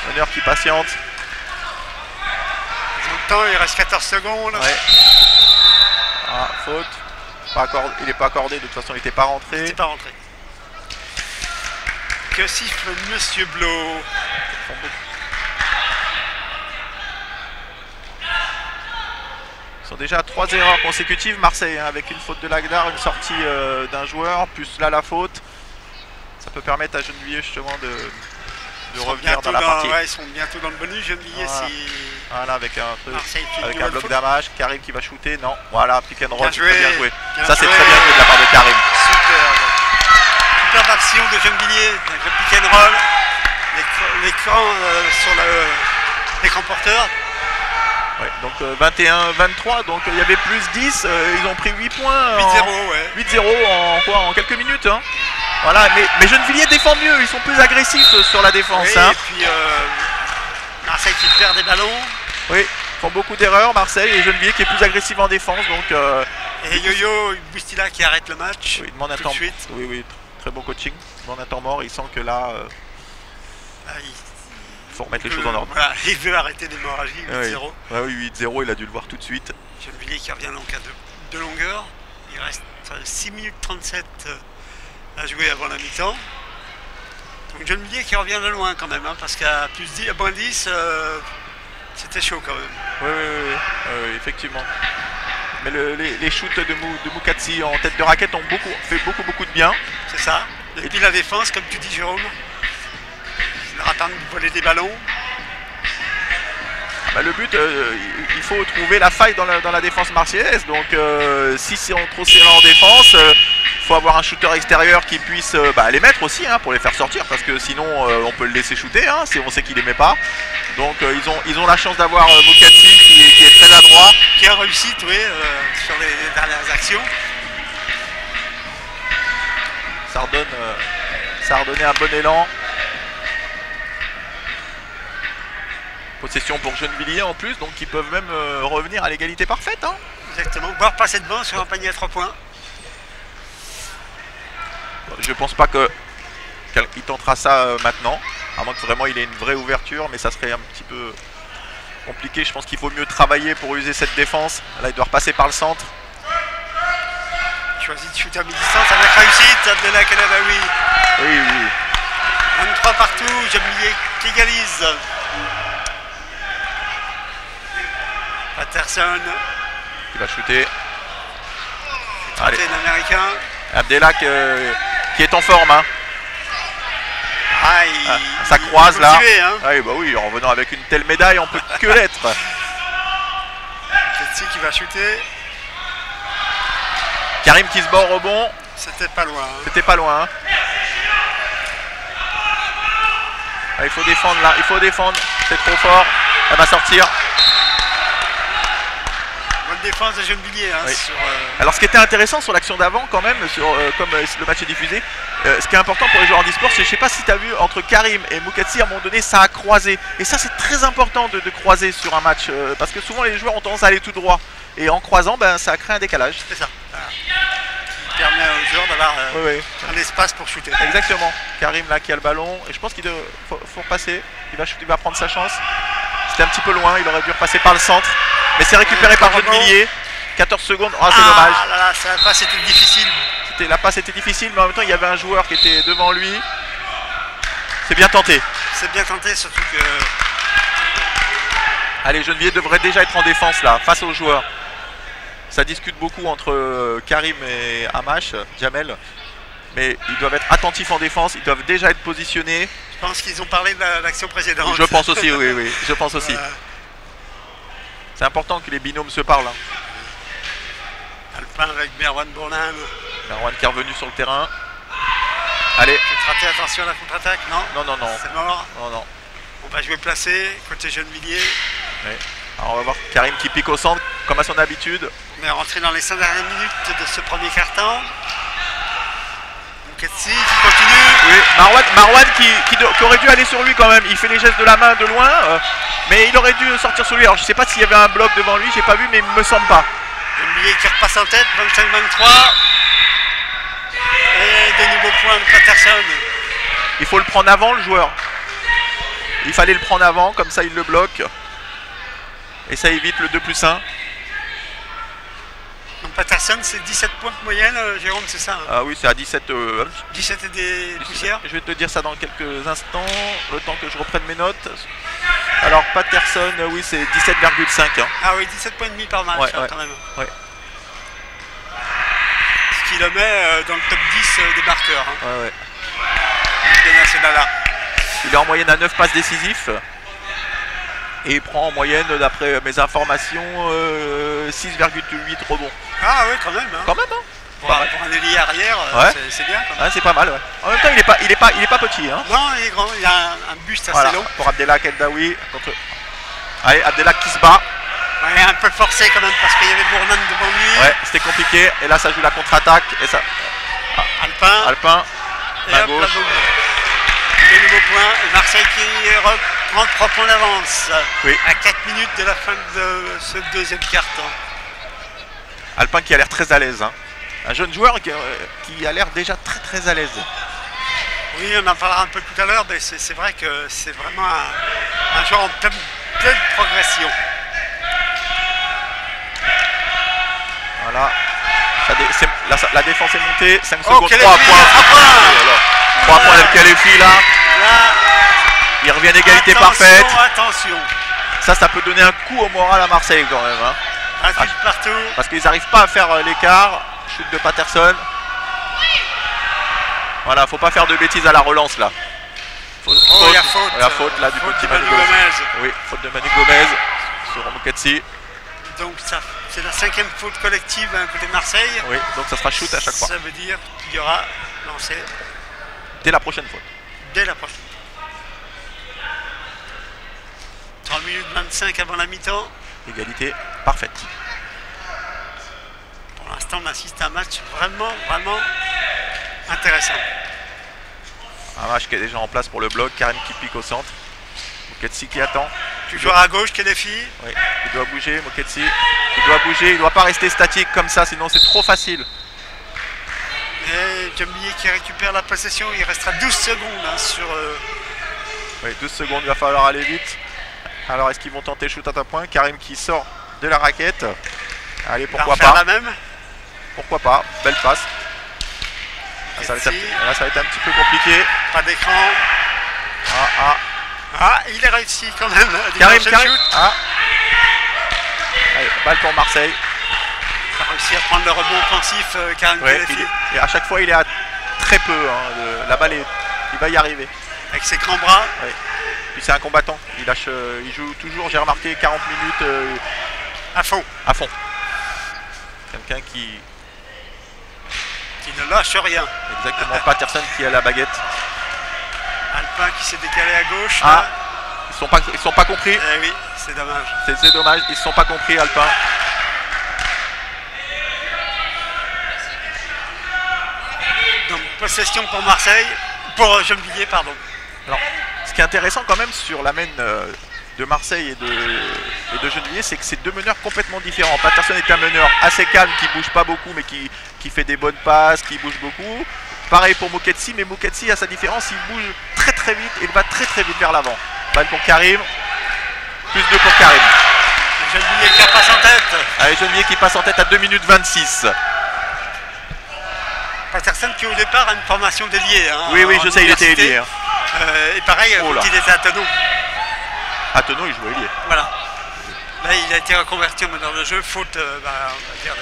Meneur qui patiente. Ils ont le temps, il reste 14 secondes. Ouais. Ah, faute. Il n'est pas accordé, de toute façon il n'était pas rentré. Il n'était pas rentré. Que siffle Monsieur Blot? Ils sont déjà à 3 erreurs consécutives, Marseille, hein, avec une faute de Lagdar, une sortie d'un joueur, plus là la faute. Ça peut permettre à Gennevilliers justement de revenir dans la partie. Ouais, ils sont bientôt dans le bonus, Gennevilliers. Voilà. Voilà, avec un truc, Marseille, avec un bloc d'amage, Karim qui va shooter, non, voilà, pick and roll, bien joué. Très bien joué. Ça c'est très bien joué de la part de Karim. Superbe action de Gennevilliers avec le pick and roll, l'écran sur l'écran porteur. Ouais, donc 21-23, donc il y avait plus 10, ils ont pris 8 points. 8-0, ouais. 8-0 en quelques minutes. Hein. Voilà, mais Gennevilliers défend mieux, ils sont plus agressifs sur la défense. Oui, hein. Et puis Marseille qui perd des ballons. Oui, ils font beaucoup d'erreurs, Marseille, et Gennevilliers qui est plus agressif en défense. Donc, et Yo-Yo Boustila qui arrête le match. Oui, il demande un temps. Oui, oui, très bon coaching. Il demande un temps mort, il sent que là, il faut remettre les choses en ordre. Voilà, il veut arrêter l'hémorragie, 8-0. Oui, 8-0, il a dû le voir tout de suite. Gennevilliers qui revient donc à de longueur. Il reste 6 minutes 37 à jouer avant la mi-temps. Donc Gennevilliers qui revient de loin quand même, hein, parce qu'à moins 10, c'était chaud quand même. Oui, effectivement. Mais les shoots de Moukatsi en tête de raquette ont fait beaucoup de bien. C'est ça. Et puis la défense, comme tu dis Jérôme, il leur a permis de voler des ballons. Bah, le but, il faut trouver la faille dans la défense marseillaise. Donc si c'est trop serré en défense, il faut avoir un shooter extérieur qui puisse les mettre aussi, hein, pour les faire sortir, parce que sinon on peut le laisser shooter, hein, si on sait qu'il les met pas. Donc ils ont la chance d'avoir Moukatsi qui est très adroit. Qui a réussi, oui, sur les dernières actions. Ça a redonné un bon élan. Possession pour Gennevilliers en plus, donc ils peuvent même revenir à l'égalité parfaite. Hein. Exactement, voire passer devant sur un panier à 3 points. Je pense pas qu'il tentera ça maintenant, à moins que vraiment il ait une vraie ouverture, mais ça serait un petit peu compliqué. Je pense qu'il faut mieux travailler pour user cette défense. Là, il doit repasser par le centre. Il choisit de shooter à mi-distance avec réussite, Abdellah Kenadaoui. Oui. 23 partout, Gennevilliers qui égalise. Patterson qui va shooter. Allez, l'américain. Abdellah qui est en forme. Hein. Ça croise là. Motivé, hein. Oui, en revenant avec une telle médaille, on peut que l'être. Ketsi qui va shooter. Karim qui se bat au rebond. C'était pas loin. Hein. C'était pas loin. Hein. Il faut défendre là, il faut défendre. C'est trop fort. Elle va sortir. Défense de Gennevilliers. Hein, Alors ce qui était intéressant sur l'action d'avant quand même, comme le match est diffusé, ce qui est important pour les joueurs en e-sport, c'est, je sais pas si tu as vu, entre Karim et Moukatsi, à un moment donné ça a croisé. Et ça c'est très important de croiser sur un match, parce que souvent les joueurs ont tendance à aller tout droit. Et en croisant, ça crée un décalage. C'est ça. Qui permet aux joueurs d'avoir un espace pour shooter. Exactement. Karim là qui a le ballon, et je pense qu'il faut repasser, il va prendre sa chance. C'était un petit peu loin, il aurait dû repasser par le centre. Mais c'est récupéré par Gennevilliers. 14 secondes. Oh, c'est dommage. Là, la passe était difficile. La passe était difficile, mais en même temps, il y avait un joueur qui était devant lui. C'est bien tenté. C'est bien tenté, surtout que... Allez, Gennevilliers devrait déjà être en défense là, face aux joueurs. Ça discute beaucoup entre Karim et Amash, Jamel. Mais ils doivent être attentifs en défense, ils doivent déjà être positionnés. Je pense qu'ils ont parlé de l'action précédente. Je pense aussi, oui, je pense aussi. C'est important que les binômes se parlent. Hein. Alpin avec Merwan Bourlin. Merwan qui est revenu sur le terrain. Allez. Peut-être rater, attention à la contre-attaque, non? Non. C'est mort. Non. On va jouer placé, côté Gennevilliers. Oui. Alors on va voir Karim qui pique au centre, comme à son habitude. On est rentré dans les 5 dernières minutes de ce premier quart-temps. Mouketsi qui continue. Oui, Marwan qui aurait dû aller sur lui quand même. Il fait les gestes de la main de loin, mais il aurait dû sortir sur lui. Alors je sais pas s'il y avait un bloc devant lui, j'ai pas vu, mais il me semble pas. Gennevilliers qui repasse en tête, 25-23. Et des nouveaux points de Patterson. Il faut le prendre avant le joueur. Il fallait le prendre avant, comme ça il le bloque. Et ça évite le 2+1. Donc Patterson, c'est 17 points de moyenne, Jérôme, c'est ça? Ah oui, c'est à 17. 17 et des poussières. Je vais te dire ça dans quelques instants, le temps que je reprenne mes notes. Alors Patterson, oui, c'est 17,5. Hein. Ah oui, 17 points et demi par match, quand même. Ouais. Ce qui le met dans le top 10 des marqueurs. Hein. Ouais. De Nationala. Il est en moyenne à 9 passes décisifs. Et il prend en moyenne, d'après mes informations, 6,8 rebonds. Ah oui, quand même. Hein. Quand même, hein. Pour un ailier arrière, c'est bien. Quand même. Ouais, c'est pas mal, ouais. En même temps, il est pas petit. Hein. Non, il est grand, il a un buste assez long. Pour Abdelhak Eldaoui. Allez, Abdelhak qui se bat. Ouais, un peu forcé quand même, parce qu'il y avait Bournan devant lui. Ouais, c'était compliqué. Et là, ça joue la contre-attaque. Et ça... Alpin. Et hop, gauche. De nouveaux points. Et Marseille qui reprend 3 points d'avance. Oui. À 4 minutes de la fin de ce deuxième quart-temps. Alpin qui a l'air très à l'aise. Hein. Un jeune joueur qui a l'air déjà très à l'aise. Oui, on en parlera un peu tout à l'heure, mais c'est vrai que c'est vraiment un joueur en pleine progression. Voilà. La défense est montée. 5 secondes, 3 points. 3 points d'El Khelefi là. Il revient d'égalité parfaite. Attention. Ça peut donner un coup au moral à Marseille quand même. Hein. Partout. Parce qu'ils n'arrivent pas à faire l'écart. Chute de Patterson. Voilà, faut pas faire de bêtises à la relance là. Il y a faute. La faute là du petit Manu Gomez. Oui, faute de Manu Gomez sur Mouketsi. Donc c'est la 5e faute collective côté Marseille. Oui, donc ça sera shoot à chaque fois. Ça veut dire qu'il y aura lancé. Dès la prochaine faute. Dès la prochaine. 3 minutes 25 avant la mi-temps. Égalité parfaite. Pour l'instant, on assiste à un match vraiment intéressant. Un match qui est déjà en place pour le bloc. Karim qui pique au centre. Mouketsi qui attend. Toujours à gauche, Khelefi. Oui, il doit bouger, Mouketsi. Il doit bouger, il ne doit pas rester statique comme ça, sinon c'est trop facile. Et Gennevilliers qui récupère la possession. Il restera 12 secondes sur... Oui, 12 secondes, il va falloir aller vite. Alors, est-ce qu'ils vont tenter shoot à 3 points? Karim qui sort de la raquette. Allez, pourquoi pas. La même. Pourquoi pas, belle passe. Là, ça va être un petit peu compliqué. Pas d'écran. Il a réussi quand même. Karim. Allez, balle pour Marseille. Il a réussi à prendre le rebond offensif, Karim Khelefi. Et à chaque fois, il est à très peu. La balle, il va y arriver. Avec ses grands bras. Oui. Puis c'est un combattant. Il joue toujours, j'ai remarqué, 40 minutes à fond. Quelqu'un qui ne lâche rien. Exactement. Patterson qui a la baguette. Alpin qui s'est décalé à gauche. Ils sont pas compris. Eh oui, c'est dommage. C'est dommage, ils ne sont pas compris, Alpin. Donc possession pour Marseille, pour Gennevilliers, pardon. Alors, ce qui est intéressant quand même sur la main de Marseille et de Gennevilliers, c'est que c'est deux meneurs complètement différents. Patterson est un meneur assez calme, qui bouge pas beaucoup, mais qui fait des bonnes passes, qui bouge beaucoup. Pareil pour Mouketsi, mais Mouketsi a sa différence, il bouge très vite et il va très vite vers l'avant. Balle pour Karim, plus 2 pour Karim. Gennevilliers qui passe en tête. Allez, Gennevilliers qui passe en tête à 2 minutes 26. Patterson qui au départ a une formation déliée. Oui, je sais, il était ailier. Et pareil, quand il était à Tenon. À Tenon, il jouait ailier. Voilà. Là, il a été reconverti en meneur de jeu, faute, on va dire...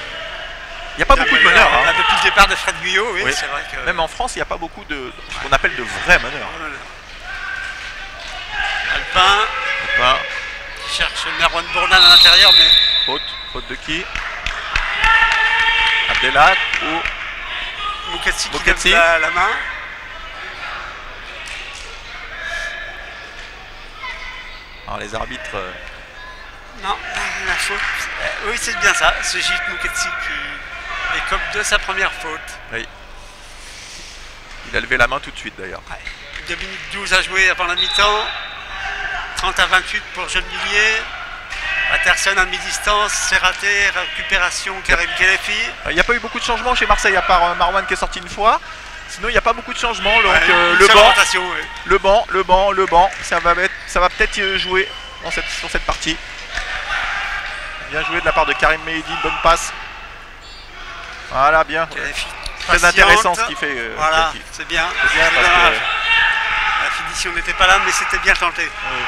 Il n'y a pas beaucoup de meneurs. Hein. Depuis le départ de Fred Guyot, oui. C'est vrai que... Même en France, il n'y a pas beaucoup de ce qu'on appelle de vrais meneurs. Alpin. Qui cherche Merwan Bournan à l'intérieur, mais... Faute de qui? Abdelak ou Mouketsi qui lève la main. Alors les arbitres... Non, la faute. Oui, c'est bien ça. Ce Gilles Mouketsi qui écope de sa première faute. Oui. Il a levé la main tout de suite d'ailleurs. Ouais. 2 minutes 12 à jouer avant la mi-temps. 30 à 28 pour Gennevilliers. Patterson à mi-distance, c'est raté. Récupération, Karim Kelefi. Il n'y a pas eu beaucoup de changements chez Marseille à part Marwan qui est sorti une fois. Sinon, il n'y a pas beaucoup de changements. Donc, le banc, ça va peut-être jouer sur cette partie. Bien joué de la part de Karim Mehidi, une bonne passe. Voilà, bien. Très intéressant ce qu'il fait. Voilà, c'est bien. Parce que... La finition n'était pas là, mais c'était bien tenté. Oui.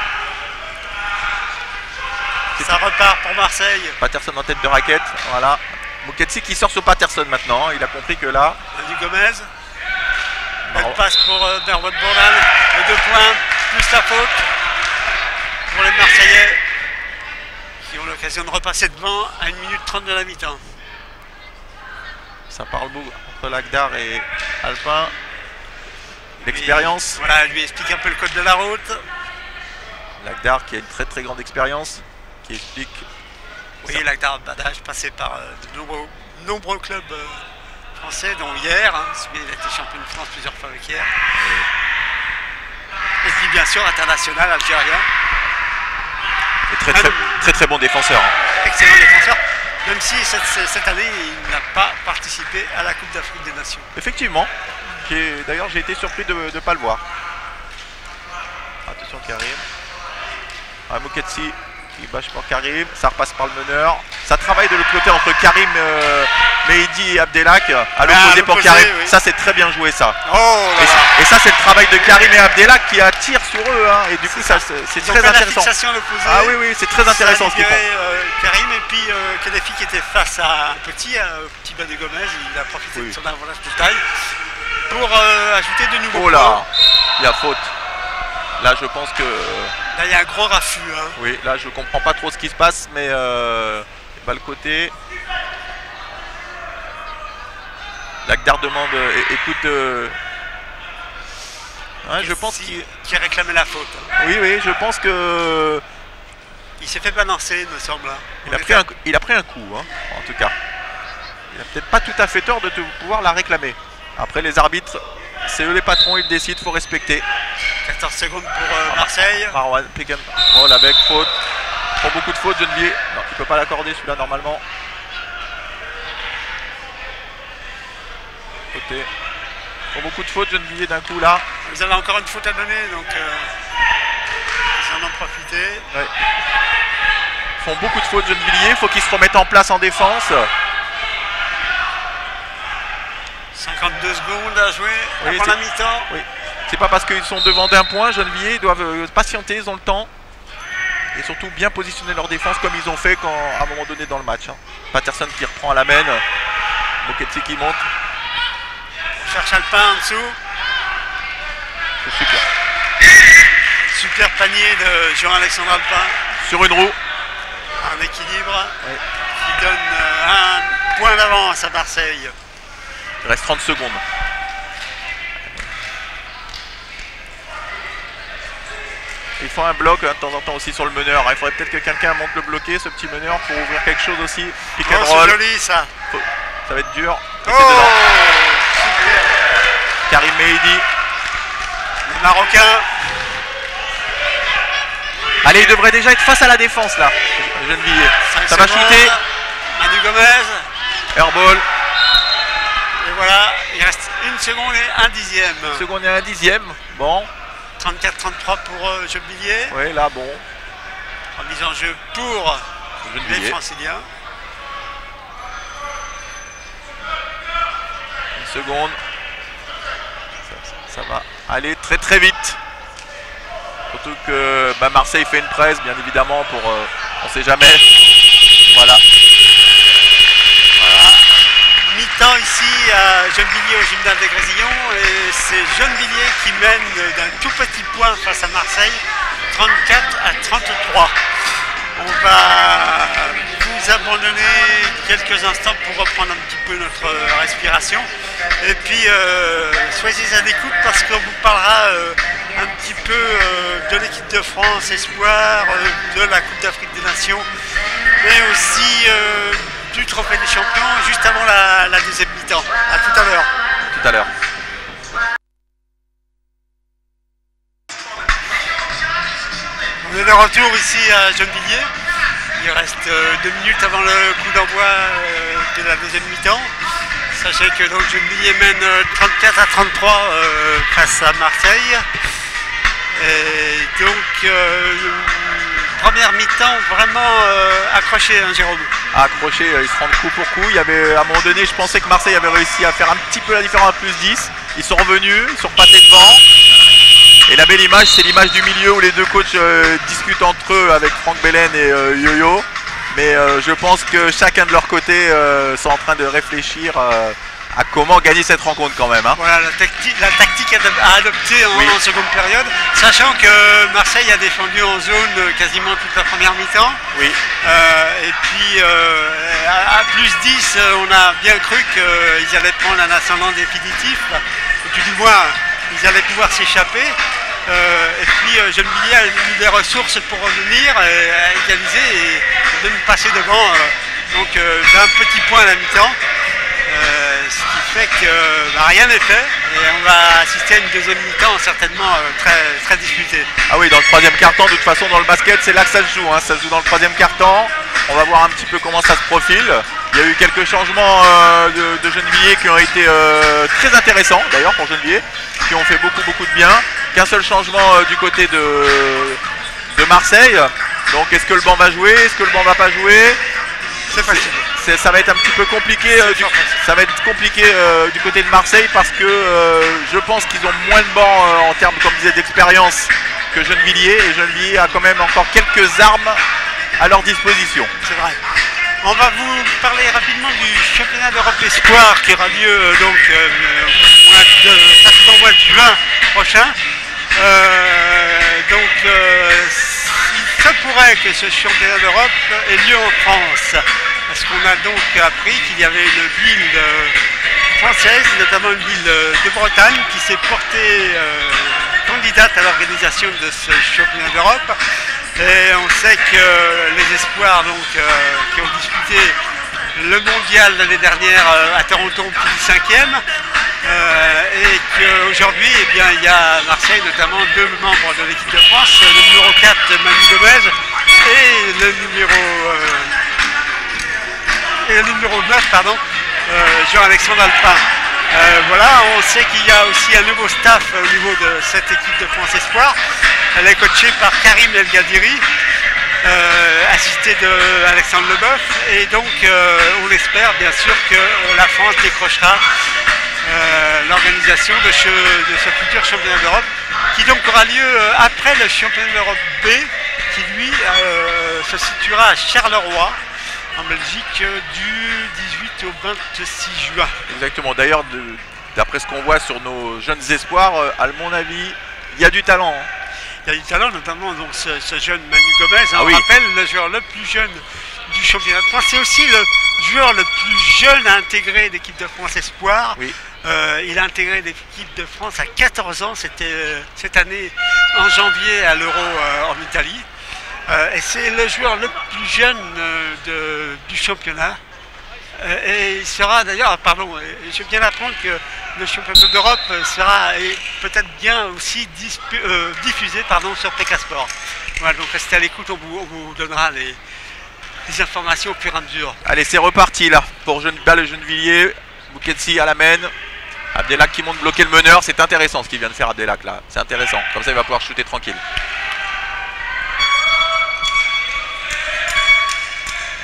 Ça repart pour Marseille. Patterson en tête de raquette. Voilà. Mouketsi qui sort sur Patterson maintenant. Il a compris que là. Du Gomez. Belle passe pour Merwan Bournan. Les 2 points, plus la faute pour les Marseillais qui ont l'occasion de repasser devant à 1 minute 30 de la mi-temps. Ça parle beaucoup entre Lagdar et Alpin. L'expérience. Voilà, lui explique un peu le code de la route. Lagdar qui a une très très grande expérience. Qui explique. Oui, Lagdar Badage passé par de nombreux clubs français, dont hier. Il a été champion de France plusieurs fois avec hier. Et puis bien sûr international algérien. Et très bon défenseur. Excellent défenseur. Même si cette année il n'a pas participé à la Coupe d'Afrique des Nations. Effectivement. D'ailleurs j'ai été surpris de ne pas le voir. Attention Karim. Mouketsi qui bâche pour Karim. Ça repasse par le meneur. Ça travaille de l'autre côté entre Karim Mehidi et Abdelak. À l'opposé pour Karim. Oui. Ça c'est très bien joué ça. Et ça c'est le travail de Karim et Abdelak qui attirent sur eux. Et du coup c'est très intéressant. Ah oui, c'est très intéressant ce qu'ils font. Karim et puis Kelefi qui était face à un petit bas de Gomez. Il a profité de son avantage de taille pour ajouter de nouveaux points. Là, il y a faute. Là je pense que... Là il y a un gros raffut. Oui, là je comprends pas trop ce qui se passe, mais le côté. Lagdar demande, écoute... je pense qu'il a réclamé la faute. Oui, je pense que... Il s'est fait balancer, il me semble. Il a pris un coup, en tout cas. Il a peut-être pas tout à fait tort de pouvoir la réclamer. Après les arbitres, c'est eux les patrons, ils décident, il faut respecter. 14 secondes pour Marseille. Marwan, pick and roll avec faute. Il prend beaucoup de fautes, Gennevilliers. Non, il ne peut pas l'accorder celui-là normalement. Côté. Il prend beaucoup de fautes, Gennevilliers d'un coup là. Vous avez encore une faute à donner, donc ils en ont profité. Ouais. Ils font beaucoup de fautes, Gennevilliers. Il faut qu'ils se remettent en place en défense. 52 secondes à jouer avant la mi-temps. Oui. C'est pas parce qu'ils sont devant d'un point, Gennevilliers, ils doivent patienter, ils ont le temps. Et surtout bien positionner leur défense comme ils ont fait à un moment donné dans le match. Patterson qui reprend à la main. Mouketsi qui monte. On cherche Alpin en dessous. C'est super. Super panier de Jean-Alexandre Alpin. Sur une roue. Un équilibre qui donne un point d'avance à Marseille. Il reste 30 secondes. Il faut un bloc de temps en temps aussi sur le meneur. Il faudrait peut-être que quelqu'un monte le bloquer, ce petit meneur, pour ouvrir quelque chose aussi. Pick and roll. C'est joli ça. Ça va être dur. Super. Karim Mehidi. Le Marocain. Allez, il devrait déjà être face à la défense là. Gennevilliers. Ça va shooter. Manu Gomez. Airball. Et voilà, il reste 1 seconde et 1 dixième. 1 seconde et 1 dixième. Bon. 34-33 pour Gennevilliers. Oui, là, bon. Remise en jeu pour les Franciliens. 1 seconde. Ça va aller très très vite. Surtout que Marseille fait une presse, bien évidemment, pour on sait jamais. Voilà. Mi-temps ici à Gennevilliers au gymnase des Grésillons, et c'est Gennevilliers qui mène d'un tout petit point face à Marseille, 34 à 33. On va vous abandonner quelques instants pour reprendre un petit peu notre respiration. Et puis soyez à l'écoute parce qu'on vous parlera un petit peu de l'équipe de France Espoir, de la Coupe d'Afrique des Nations, mais aussi du Trophée des Champions juste avant la deuxième mi-temps. A tout à l'heure. Tout à l'heure. On est de retour ici à Gennevilliers. Il reste 2 minutes avant le coup d'envoi de la deuxième mi-temps. Sachez que donc Gennevilliers mène 34 à 33 face à Marseille. Et donc première mi-temps vraiment accroché, hein, Jérôme. Accroché, ils se rendent coup pour coup. Il y avait à un moment donné, je pensais que Marseille avait réussi à faire un petit peu la différence à plus 10. Ils sont revenus, ils sont repassés devant. Et la belle image, c'est l'image du milieu où les deux coachs discutent entre eux avec Franck Belen et Yo-Yo. Mais je pense que chacun de leur côté sont en train de réfléchir à comment gagner cette rencontre quand même. Hein. Voilà la tactique à adopter en seconde période, sachant que Marseille a défendu en zone quasiment toute la première mi-temps. Oui. Et puis à plus 10, on a bien cru qu'ils allaient prendre un ascendant définitif, ou du moins ils allaient pouvoir s'échapper. Et puis Gennevilliers a eu des ressources pour revenir, à égaliser et de nous passer devant d'un petit point à la mi-temps. Ce qui fait que rien n'est fait et on va assister à une deuxième mi-temps certainement très disputée. Ah oui, dans le troisième quart-temps, de toute façon dans le basket c'est là que ça se joue, hein. Ça se joue dans le troisième quart-temps. On va voir un petit peu comment ça se profile. Il y a eu quelques changements de Gennevilliers qui ont été très intéressants d'ailleurs pour Gennevilliers, qui ont fait beaucoup de bien. Qu'un seul changement du côté de Marseille. Donc est-ce que le banc va jouer, est-ce que le banc va pas jouer? C'est facile. Ça va être un petit peu compliqué, du côté de Marseille parce que je pense qu'ils ont moins de bancs en termes, comme je disais, d'expérience que Gennevilliers, et Gennevilliers a quand même encore quelques armes à leur disposition. C'est vrai. On va vous parler rapidement du championnat d'Europe Espoir qui aura lieu donc au mois de juin prochain. Il se pourrait que ce championnat d'Europe ait lieu en France. Parce qu'on a donc appris qu'il y avait une ville française, notamment une ville de Bretagne, qui s'est portée candidate à l'organisation de ce championnat d'Europe. Et on sait que les espoirs qui ont disputé le mondial l'année dernière à Toronto ont pris 5e. Et qu'aujourd'hui, il y a à Marseille notamment 2 membres de l'équipe de France, le numéro 4 Manu Gomez et le numéro 9, Jean-Alexandre Alpin. Voilà, on sait qu'il y a aussi un nouveau staff au niveau de cette équipe de France Espoir. Elle est coachée par Karim El Gadiri, assisté d'Alexandre Leboeuf. Et donc, on espère bien sûr que la France décrochera l'organisation de ce futur championnat d'Europe, qui donc aura lieu après le championnat d'Europe B, qui lui se situera à Charleroi, en Belgique, du 18 au 26 juin. Exactement. D'ailleurs, d'après ce qu'on voit sur nos jeunes espoirs, à mon avis, il y a du talent. Hein. Il y a du talent, notamment donc, ce jeune Manu Gomez. Hein, on rappelle le joueur le plus jeune du championnat de France. C'est aussi le joueur le plus jeune à intégrer l'équipe de France Espoir. Oui. Il a intégré l'équipe de France à 14 ans. C'était cette année en janvier à l'Euro en Italie. Et c'est le joueur le plus jeune du championnat. Et il sera d'ailleurs, je viens d'apprendre que le championnat d'Europe sera peut-être bien aussi diffusé sur PK Sport. Voilà, donc restez à l'écoute, on vous donnera les informations au fur et à mesure. Allez, c'est reparti là pour le Gennevilliers. Bouketsi à la main. Abdelak qui monte bloquer le meneur. C'est intéressant ce qu'il vient de faire, Abdelak là. C'est intéressant. Comme ça, il va pouvoir shooter tranquille.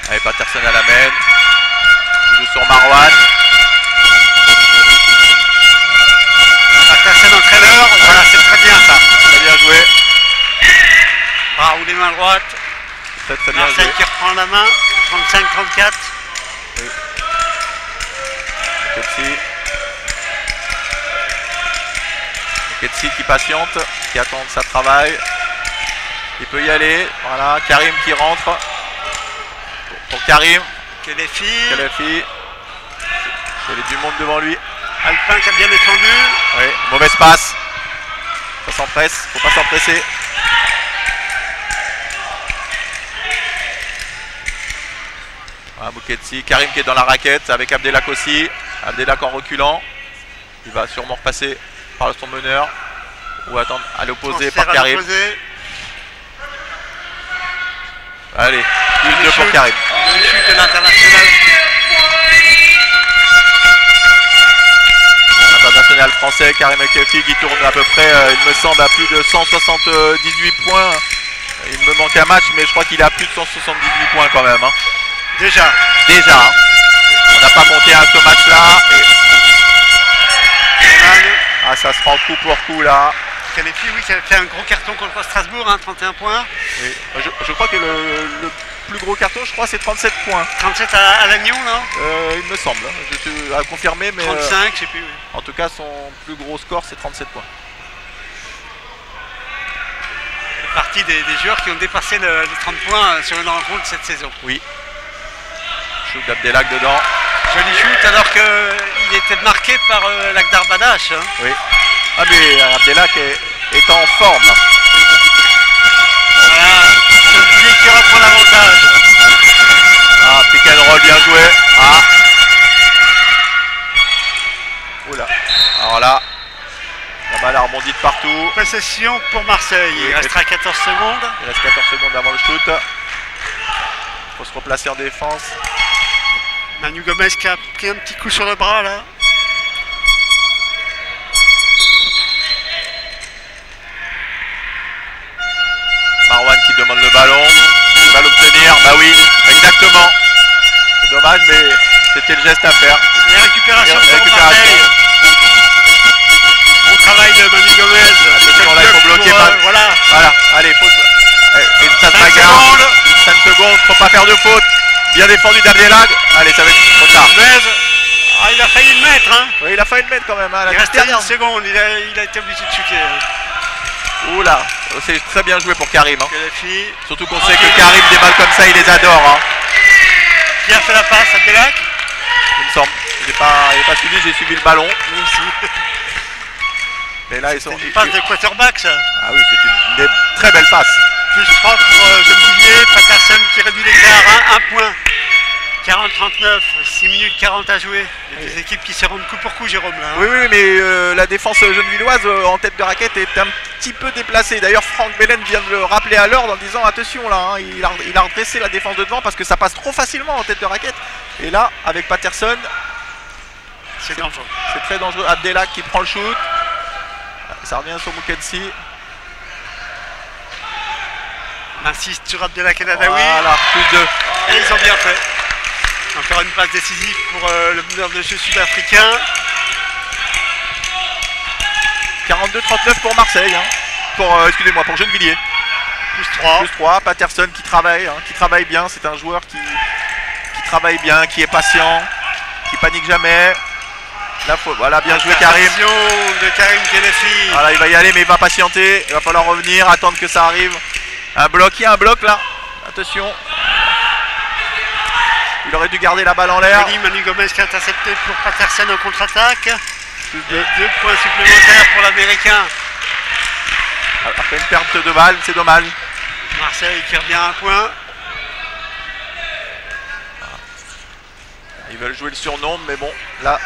Allez, Patterson à la main. Il joue sur Marwan. Patterson entraîneur. Voilà, c'est très bien ça. Très bien joué. Bras ou les mains droites. Très très bien Marseille joué. qui reprend la main. 35-34. Oui. Ketsi qui patiente, qui attend que ça travaille. Il peut y aller. Voilà, Karim qui rentre. Pour Karim. Kelefi. Il y a du monde devant lui. Alpin qui a bien défendu. Oui, mauvaise passe. Ça s'empresse, faut pas s'empresser. Voilà, Mouketsi, Karim qui est dans la raquette avec Abdelak aussi. Abdelak en reculant. Il va sûrement repasser par son meneur. Ou attendre à l'opposé par Karim. Allez, 1-2 pour Karim. Une chute de l'international. International français, Karim Elkefi qui tourne à peu près, il me semble, à plus de 178 points. Il me manque un match, mais je crois qu'il a plus de 178 points quand même. Hein. Déjà. Hein. On n'a pas compté à ce match-là. Ah, ça se prend coup pour coup là. Kelefi, oui, qui a fait un gros carton contre Strasbourg, hein, 31 points. Oui. Je crois que le plus gros carton, je crois, c'est 37 points. 37 à Lannion, non Il me semble. Je suis à confirmer, mais 35, je sais plus. Oui. En tout cas, son plus gros score, c'est 37 points. C'est partie des joueurs qui ont dépassé les 30 points sur une rencontre cette saison. Oui. Shoot d'Abdelak dedans. Joli shoot alors qu'il était marqué par Lakhdar Badash. Hein. Oui. Ah mais Abdelak est en forme. Voilà, celui qui reprend l'avantage. Ah, pick and roll bien joué. Ah. Oula. Alors là, la balle a rebondi de partout. Possession pour Marseille. Oui, il restera 14 secondes. Il reste 14 secondes avant le shoot. Il faut se replacer en défense. Manu Gomez qui a pris un petit coup sur le bras là. Marwan qui demande le ballon. Il va l'obtenir. Bah oui, exactement. C'est dommage, mais c'était le geste à faire. Et récupération pour Marseille. Bon travail de Manu Gomez. Attention, là, il faut bloquer. Voilà. Allez, faut... Et ça se bagarre. 5 secondes, faut pas faire de faute. Bien défendu d'Abdelak. Allez, ça va être trop tard. Ah, il a failli le mettre. Hein. Oui, il a failli le mettre quand même. Hein, il restait 1 seconde. Il a été obligé de chuter. Oula, c'est très bien joué pour Karim. Hein. Surtout qu'on sait que Okay. Karim, des balles comme ça, il les adore. Hein. Qui a fait la passe à Abdelak? Il me semble. J'ai pas suivi, j'ai suivi le ballon. Nous aussi. Mais là, ils sont. C'est une passe de quarterback, ça. Ah oui, c'est une très belle passe. Plus 3 pour Genouillet, Patterson qui réduit l'écart à 1 point. 40-39, 6 minutes 40 à jouer. Il y a des équipes qui se rendent coup pour coup, Jérôme. Là, hein. Oui, mais la défense gennevilloise en tête de raquette est un petit peu déplacée. D'ailleurs, Franck Belen vient de le rappeler à l'ordre en disant attention là, hein, il a redressé la défense de devant parce que ça passe trop facilement en tête de raquette. Et là, avec Patterson, c'est dangereux. C'est très dangereux. Abdelak qui prend le shoot. Ça revient sur Mouketsi. On insiste sur Abdelak et Nadaoui. Voilà, plus 2. Et ils ont bien fait. Encore une passe décisive pour le meneur de jeu sud-africain. 42-39 pour Marseille. Hein. Excusez-moi, pour Gennevilliers. Plus 3. Plus 3. Patterson qui travaille bien. C'est un joueur qui travaille bien, qui est patient, qui panique jamais. Là, voilà, bien joué Karim. De Karim Kelefi. Voilà, il va y aller, mais il va patienter. Il va falloir revenir, attendre que ça arrive. Un bloc, il y a un bloc là. Attention. Il aurait dû garder la balle en l'air. Manu Gomez qui a intercepté pour Patterson en contre-attaque. 2 points supplémentaires pour l'Américain. Après une perte de balle, c'est dommage. Marseille qui revient à 1 point. Ils veulent jouer le surnombre, mais bon, là,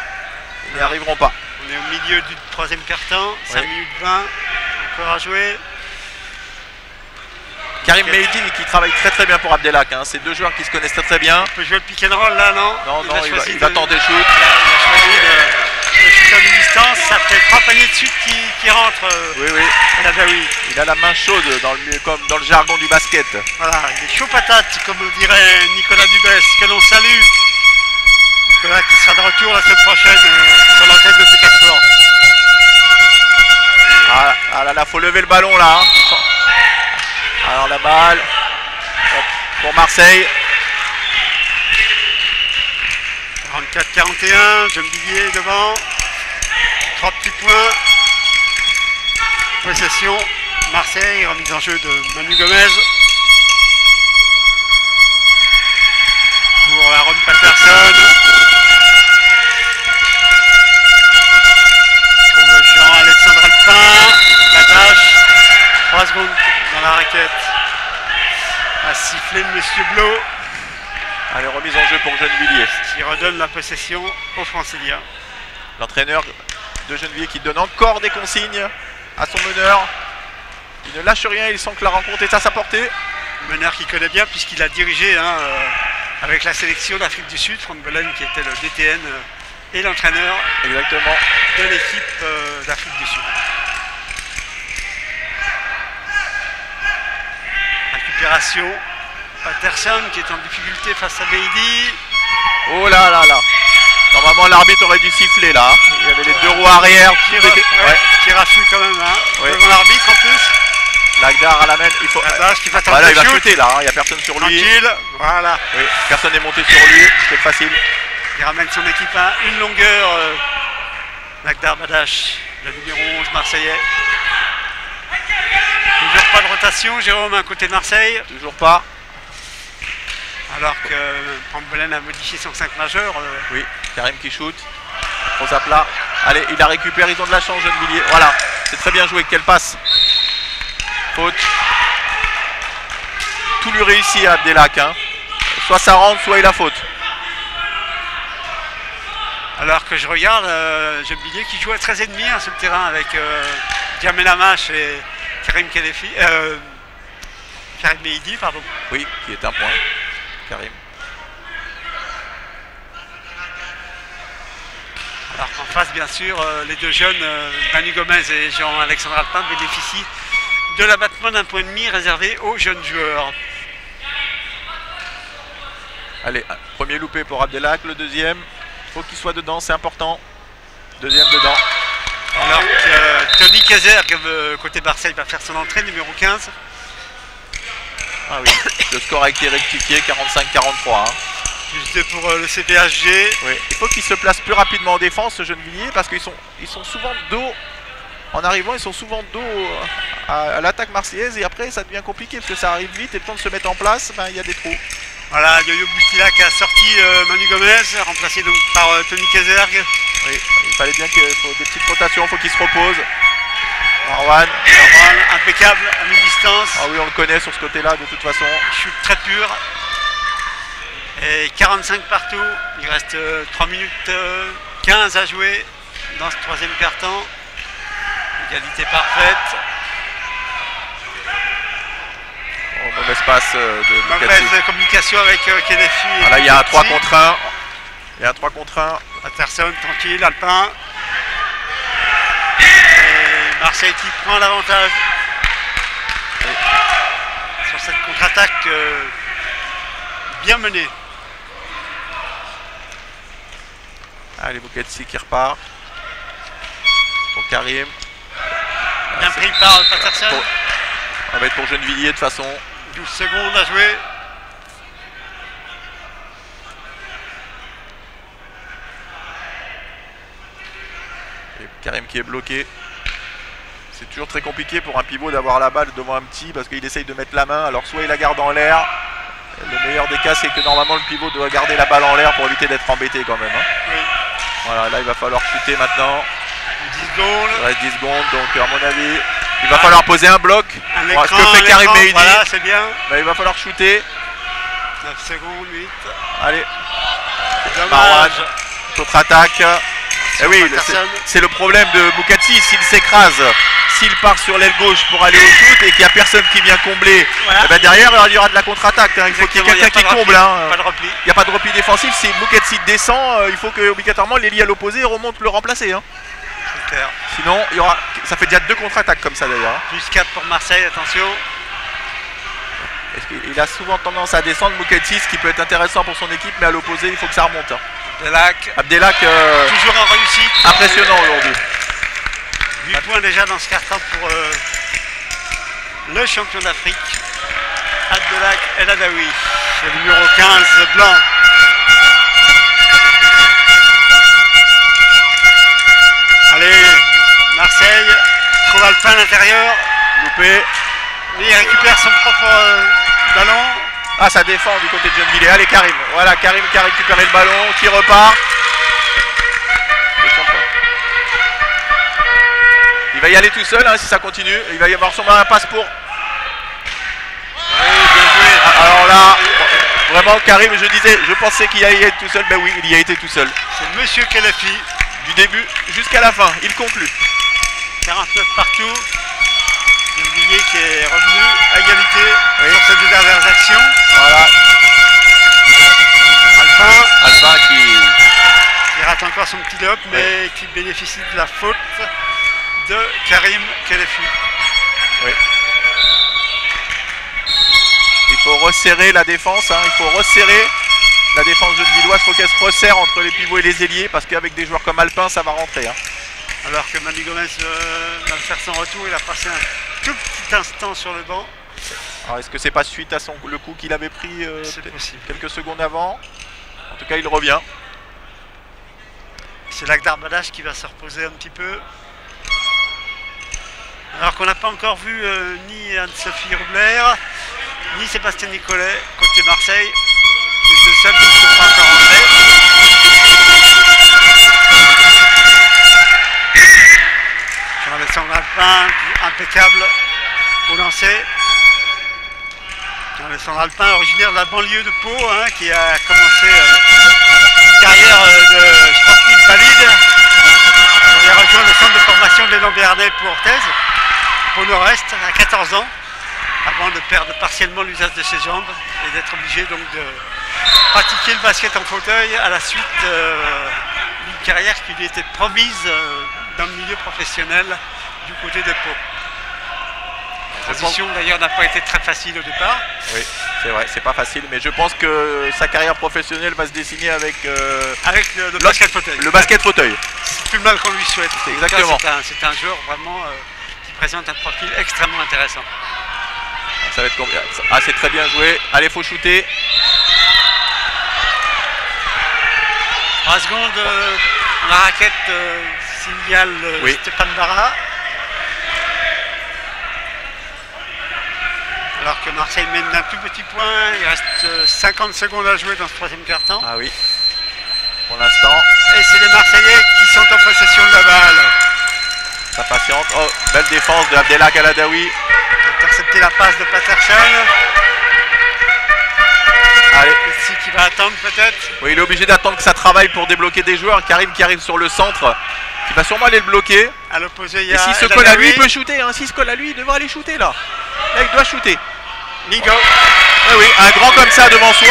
ils n'y arriveront pas. On est au milieu du 3e quart-temps, 5 minutes 20, encore à jouer. Karim Mehdi qui travaille très très bien pour Abdelak. Hein. C'est 2 joueurs qui se connaissent très très bien. On peut jouer le pick and roll là, non? Non, il va tenter le shoot. Il a choisi le shoot à mi-distance. Ça fait 3 paniers de suite qui rentrent. Oui. Il a la main chaude comme dans le jargon du basket. Voilà, il est chaud patate, comme dirait Nicolas Dubès, que l'on salue. Nicolas qui sera de retour la semaine prochaine sur l'antenne de PK Sport. Ah là là, faut lever le ballon là. Hein. Alors la balle pour Marseille. 44-41, Gennevilliers devant. 3 petits points. Possession, Marseille, remise en jeu de Manu Gomez. Pour Aaron Patterson. Trouve Jean-Alexandre Alpin. Badache. 3 secondes dans la raquette. A sifflé Monsieur Blo. Allez, remise en jeu pour Gennevilliers. Qui redonne la possession aux Franciliens. L'entraîneur de Gennevilliers qui donne encore des consignes à son meneur. Il ne lâche rien, il sent que la rencontre est à sa portée. Meneur qui connaît bien puisqu'il a dirigé avec la sélection d'Afrique du Sud, Franck Belen qui était le DTN et l'entraîneur exactement de l'équipe d'Afrique du Sud. Récupération, Patterson qui est en difficulté face à Beidi. Oh là là là. Normalement l'arbitre aurait dû siffler là. Il y avait les deux roues arrière. Qui raffule quand même devant l'arbitre en plus. Lagdar à la main. Il faut. Voilà, il va shooter là. Il n'y a personne sur lui. Tranquille. Voilà. Oui, personne n'est monté sur lui. C'est facile. Il ramène son équipe à une longueur. Lagdar Badache, le numéro 11 marseillais. Toujours pas de rotation, Jérôme, à côté de Marseille. Toujours pas. Alors que Franck Belen a modifié son 5 majeur. Oui, Karim qui shoot. Rose à plat. Allez, il la récupère, ils ont de la chance, Gennevilliers. Voilà, c'est très bien joué. Quelle passe. Faute. Tout lui réussit à Abdelak. Hein. Soit ça rentre, soit il a faute. Alors que je regarde Gennevilliers qui joue à 13,5 sur le terrain avec Djamel Amash et Karim Kelefi. Karim Meidi, pardon. Oui, qui est un point. Karim. Alors qu'en face, bien sûr, les deux jeunes, Manu Gomez et Jean-Alexandre Alpin, bénéficient de l'abattement d'un point et demi réservé aux jeunes joueurs. Allez, premier loupé pour Abdelak, le deuxième. Il faut qu'il soit dedans, c'est important. Deuxième dedans. Alors que Tony Kaiser, côté Marseille, va faire son entrée, numéro 15. Ah oui, le score a été rectifié, 45-43. Hein. Plus 2 pour le CPHG. Oui. Il faut qu'ils se placent plus rapidement en défense, ce Gennevilliers, parce qu'ils sont souvent dos. En arrivant, ils sont souvent dos à l'attaque marseillaise et après ça devient compliqué parce que ça arrive vite et le temps de se mettre en place, il y a des trous. Voilà, Yo-Yo Boutila qui a sorti Manu Gomez, remplacé donc par Tony Kaiser. Oui, il fallait bien qu'il faut des petites rotations, il faut qu'il se repose. Marwan, impeccable à mi-distance. Ah oui, on le connaît sur ce côté-là de toute façon. Chute très pure. Et 45 partout. Il reste 3 minutes 15 à jouer dans ce troisième quart-temps. Égalité parfaite. Oh, mauvaise passe de mauvaise communication avec Kelefi. Ah, là, il y a un 3 contre 1. Il y a un 3 contre 1. Patterson, tranquille, Alpin. Et Marseille qui prend l'avantage. Sur cette contre-attaque bien menée. Allez, Bouketsi qui repart. Pour Karim. Bien pris par Patterson. Ça va être pour Gennevilliers de toute façon. 12 secondes à jouer. Et Karim qui est bloqué. C'est toujours très compliqué pour un pivot d'avoir la balle devant un petit parce qu'il essaye de mettre la main. Alors soit il la garde en l'air. Le meilleur des cas, c'est que normalement le pivot doit garder la balle en l'air pour éviter d'être embêté quand même. Hein. Oui. Voilà, là il va falloir chuter maintenant. 10 secondes. Il reste 10 secondes, donc à mon avis, il va falloir poser un bloc. Écran, ce que fait Karim Meidi. Voilà, c'est bien. Là, il va falloir shooter. 9 secondes, 8. Allez. Marwan. Contre-attaque. Et oui, c'est le problème de Bouketsi. S'il s'écrase, s'il part sur l'aile gauche pour aller au shoot et qu'il n'y a personne qui vient combler, voilà. Et ben derrière il y aura de la contre-attaque. Hein. Il faut qu'il y ait quelqu'un qui comble. Hein. Pas de repli. Il n'y a pas de repli défensif. Si Bouketsi descend, il faut que obligatoirement l'ailier à l'opposé remonte le remplacer. Hein. Sinon, il y aura. Ça fait déjà 2 contre-attaques comme ça d'ailleurs. Hein. Plus 4 pour Marseille, attention. Il a souvent tendance à descendre Bouketsi, ce qui peut être intéressant pour son équipe, mais à l'opposé, il faut que ça remonte. Hein. Abdelak toujours en réussite. Impressionnant aujourd'hui. 8 points déjà dans ce carton pour le champion d'Afrique. Abdelak El Adaoui, le numéro 15 blanc. Allez, Marseille trouve Alpin à l'intérieur. Loupé. Il récupère son propre ballon. Ah, ça défend du côté de Gennevilliers. Allez, Karim. Voilà, Karim qui a récupéré le ballon, qui repart. Il va y aller tout seul hein, si ça continue. Il va y avoir sûrement un passe pour. Oui, bien joué. Alors là, vraiment, Karim, je pensais qu'il allait être tout seul. Ben oui, il y a été tout seul. C'est Monsieur Kelafi. Du début jusqu'à la fin, il conclut. 49 partout. Gennevilliers qui est revenu à égalité sur ces deux dernières actions. Voilà. Alpin qui rate encore son petit lob, mais qui bénéficie de la faute de Karim Kelafi. Oui. Il faut resserrer la défense, hein. Il faut resserrer la défense gennevilloise. Il faut qu'elle se resserre entre les pivots et les ailiers parce qu'avec des joueurs comme Alpin, ça va rentrer. Hein. Alors que Manu Gomez va faire son retour, il a passé un tout petit instant sur le banc. Alors est-ce que c'est pas suite à le coup qu'il avait pris quelques secondes avant? En tout cas, il revient. C'est Lagdarbadach qui va se reposer un petit peu. Alors qu'on n'a pas encore vu ni Anne-Sophie Roubler, ni Sébastien Nicolet côté Marseille. Les deux seuls qui ne sont pas encore rentrés. Jean-Alexandre Alpin, impeccable au lancer. Jean-Alexandre Alpin, originaire de la banlieue de Pau, hein, qui a commencé une carrière de sportif valide. Il a rejoint le centre de formation de l'élan Béarnais pour Orthez, au nord-est, à 14 ans, avant de perdre partiellement l'usage de ses jambes et d'être obligé donc de pratiquer le basket en fauteuil à la suite d'une carrière qui lui était promise dans le milieu professionnel du côté de Pau. La transition d'ailleurs n'a pas été très facile au départ. Oui, c'est vrai, c'est pas facile, mais je pense que sa carrière professionnelle va se dessiner avec le basket fauteuil. Le basket fauteuil. C'est plus mal qu'on lui souhaite. Exactement. C'est un joueur vraiment qui présente un profil extrêmement intéressant. Ça va être combien? Ah, c'est très bien joué. Allez, faut shooter. 3 secondes, la raquette signale Stéphane Barra. Alors que Marseille mène d'un tout petit point, il reste 50 secondes à jouer dans ce troisième quart-temps. Ah oui, pour l'instant. Et c'est les Marseillais qui sont en possession de la balle. Ça patiente. Oh, belle défense de Abdelak El Adaoui. Intercepter la passe de Patterson. Allez. Ici qui va attendre peut-être. Oui, il est obligé d'attendre que ça travaille pour débloquer des joueurs. Karim qui arrive sur le centre, qui va sûrement aller le bloquer. À l'opposé, il y a. Et s'il se colle à lui, il peut shooter. Hein. S'il se colle à lui, il devrait aller shooter là. Là, il doit shooter. Bingo. Oui, un grand comme ça devant soi.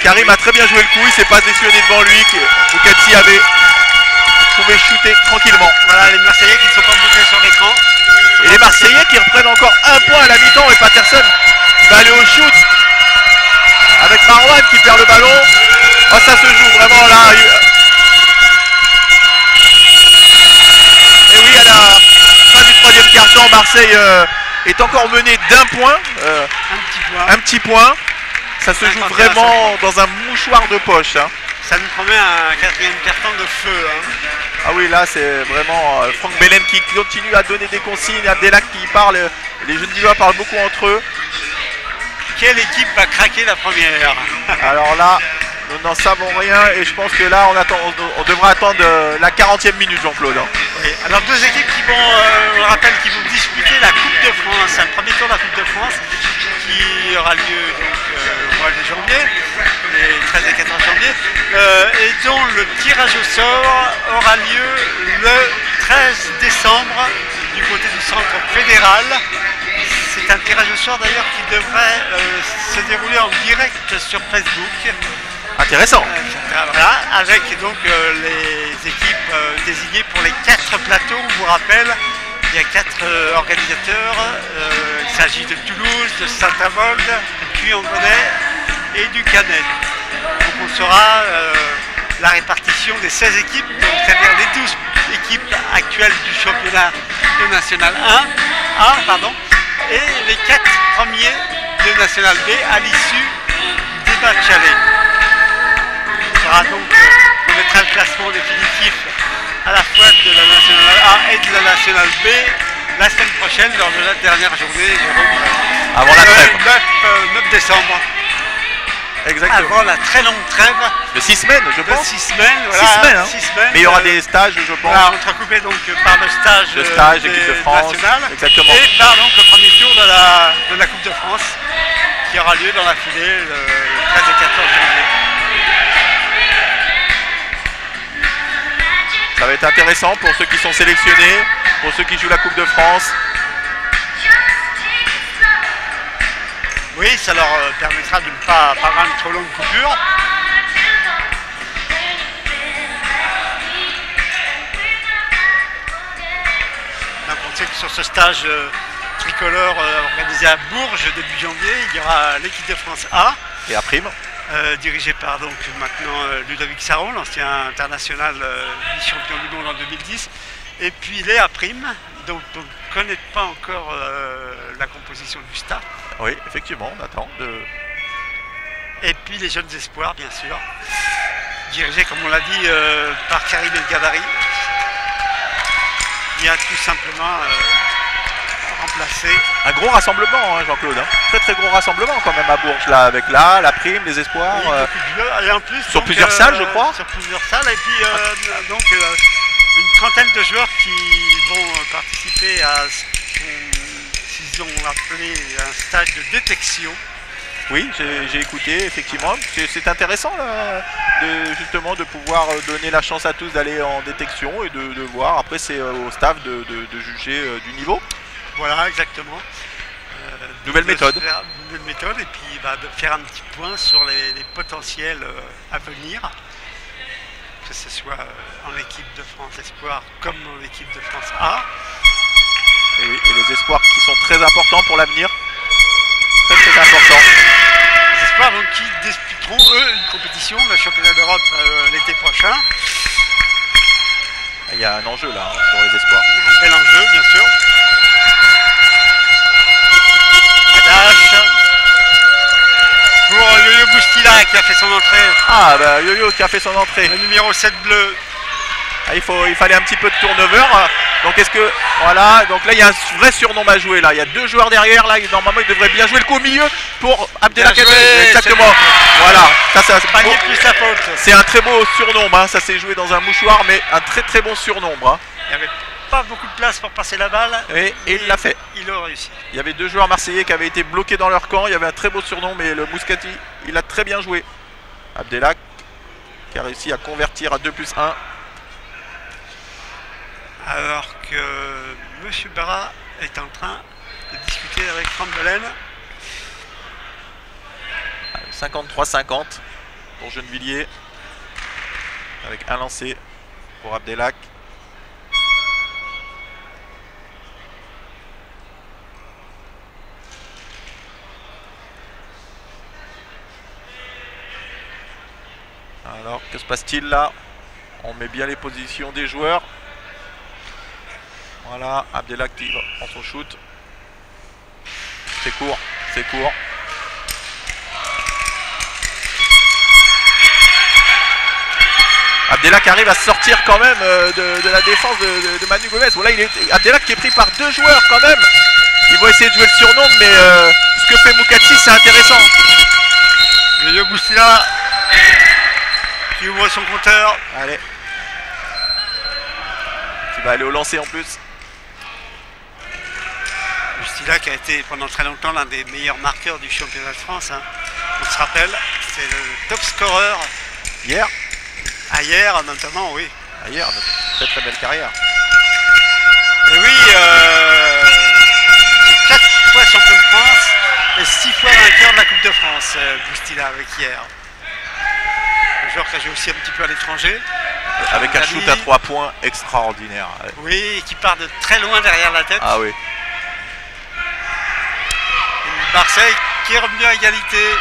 Karim a très bien joué le coup. Il s'est pas déçu devant lui. Boucatsi avait trouvé shooter tranquillement. Voilà les Marseillais qui ne sont pas montés sur l'écran. Et les Marseillais qui reprennent encore un point à la mi-temps. Et Patterson va aller au shoot avec Marwan qui perd le ballon. Oh, ça se joue vraiment là. Et oui, à la fin du troisième quart-temps, Marseille est encore mené d'un point. Un petit point. Ça se joue vraiment dans un mouchoir de poche. Hein. Ça nous promet un quatrième quart-temps de feu. Hein. Ah oui, là c'est vraiment Franck Belen qui continue à donner des consignes, Abdelak qui parle, les Gennevillois parlent beaucoup entre eux. Quelle équipe va craquer la première? Alors là, nous n'en savons rien et je pense que là on devra attendre la 40e minute, Jean-Claude. Hein. Oui. Alors deux équipes qui vont, on le rappelle, qui vont disputer la Coupe de France, un premier tour de la Coupe de France qui aura lieu donc, au mois de janvier, les 13 et 14 janvier, et dont le tirage au sort aura lieu le 13 décembre du côté du centre fédéral. C'est un tirage au sort d'ailleurs qui devrait se dérouler en direct sur Facebook. Intéressant. Voilà, avec donc les équipes désignées pour les 4 plateaux. On vous rappelle, il y a 4 organisateurs. Il s'agit de Toulouse, de Saint-Avold, de Puy-en-Velay et du Canet. Donc on saura la répartition des 16 équipes, c'est-à-dire les 12 équipes actuelles du championnat de National 1, pardon. et les 4 premiers de National B à l'issue des matchs allés. On sera donc, on mettra le classement définitif à la fois de la National A et de la National B la semaine prochaine lors de la dernière journée, Jérôme. Avant la trêve. 9 décembre. Exactement. Avant la très longue trêve. De 6 semaines, je pense. De 6 semaines, voilà. 6 semaines, hein. 6 semaines. Mais il y aura des stages, je pense. Voilà, entrecoupés donc par le stage, équipe de France. nationale. Exactement. Et par donc le premier tour de la Coupe de France qui aura lieu dans la foulée le 13 et 14 janvier. Ça va être intéressant pour ceux qui sont sélectionnés, pour ceux qui jouent la Coupe de France. Oui, ça leur permettra de ne pas prendre trop longue coupure. Donc on sait que sur ce stage tricolore organisé à Bourges début janvier, il y aura l'équipe de France A. Et à prime. Dirigé par donc maintenant Ludovic Sarron, l'ancien international vice-champion du monde en 2010. Et puis Léa Prime, dont on ne connaît pas encore la composition du staff. Oui, effectivement, on attend. Et puis les jeunes espoirs, bien sûr, dirigés, comme on l'a dit, par Karim El Gabari, qui a tout simplement remplacé. Un gros rassemblement, hein, Jean-Claude. Hein. Très très gros rassemblement quand même à Bourges, là, avec la prime, les espoirs. Et en plus, sur donc, plusieurs salles, je crois. Sur plusieurs salles, et puis donc une trentaine de joueurs qui vont participer à ce qu'ils ont appelé un stage de détection. Oui, j'ai écouté, effectivement. C'est intéressant, là, justement, de pouvoir donner la chance à tous d'aller en détection et de voir. Après, c'est au staff de juger du niveau. Voilà, exactement. Nouvelle méthode. Nouvelle méthode, et puis de faire un petit point sur les potentiels à venir. Que ce soit en équipe de France Espoir comme en équipe de France A. Et oui, et les espoirs qui sont très importants pour l'avenir. Très très importants. Les espoirs donc, qui disputeront eux une compétition, le championnat d'Europe l'été prochain. Il y a un enjeu là, hein, sur les espoirs. Un bel enjeu, bien sûr. Madache. Pour Yo-Yo Boustila qui a fait son entrée. Ah bah Yo-Yo qui a fait son entrée. Le numéro 7 bleu. Ah, il fallait un petit peu de turnover. Donc est-ce que. Voilà, donc là il y a un vrai surnombre à jouer là. Il y a 2 joueurs derrière là. Normalement il devrait bien jouer le coup au milieu pour Abdelhak. Exactement. Voilà. Ça panier plus la faute. C'est un très beau surnombre. Hein. Ça s'est joué dans un mouchoir, mais un très très bon surnombre. Hein. Il n'y avait pas beaucoup de place pour passer la balle. Et il l'a fait. Il a réussi. Il y avait 2 joueurs marseillais qui avaient été bloqués dans leur camp. Il y avait un très beau surnom, mais le Mouscati, il a très bien joué. Abdelhak qui a réussi à convertir à 2+1. Alors que M. Barra est en train de discuter avec Franck Belen. 53-50 pour Gennevilliers. Avec un lancé pour Abdelhak. Alors, que se passe-t-il là? On met bien les positions des joueurs. Voilà, Abdelhak qui prend son shoot. C'est court, c'est court. Abdelhak arrive à sortir quand même de la défense de Manu Gomez. Voilà, Abdelhak qui est pris par 2 joueurs quand même. Ils vont essayer de jouer le surnom, mais ce que fait Moukati, c'est intéressant. Yo-Yo Boustila qui ouvre son compteur. Allez. Qui va aller au lancer en plus. Boustila qui a été pendant très longtemps l'un des meilleurs marqueurs du championnat de France. Hein. On se rappelle, c'est le top scorer. Hier. Hier notamment, oui. Hier, très très belle carrière. Et oui, c'est 4 fois champion de France et 6 fois vainqueur de la Coupe de France, Boustila avec hier. Un joueur qui a joué aussi un petit peu à l'étranger. Avec un shoot à 3 points extraordinaire. Oui, qui part de très loin derrière la tête. Ah oui. Et Marseille qui est revenu à égalité.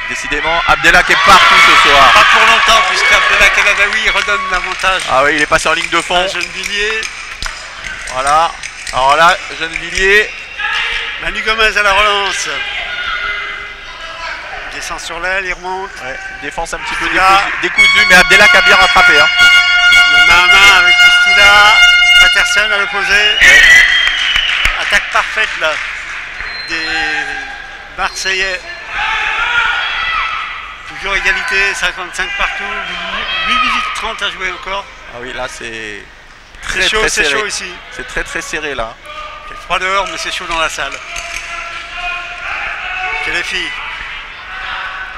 Décidément, Abdelhak est partout ce soir. Pas pour longtemps, puisqu'Abdelhak El Adaoui redonne l'avantage. Ah oui, il est passé en ligne de fond. Gennevilliers. Voilà. Alors là, Gennevilliers. Manu Gomez à la relance. Il descend sur l'aile, il remonte. Ouais, défense un petit peu décousue, mais Abdelak a bien rattrapé. Hein. Main à main avec Bustila. Patterson à l'opposé. Ouais. Attaque parfaite là des Marseillais. Toujours égalité, 55 partout. 8 minutes 30 à jouer encore. Ah oui, là c'est très chaud, c'est chaud ici. C'est très serré là. Il fait froid dehors, mais c'est chaud dans la salle. Quelle est fille.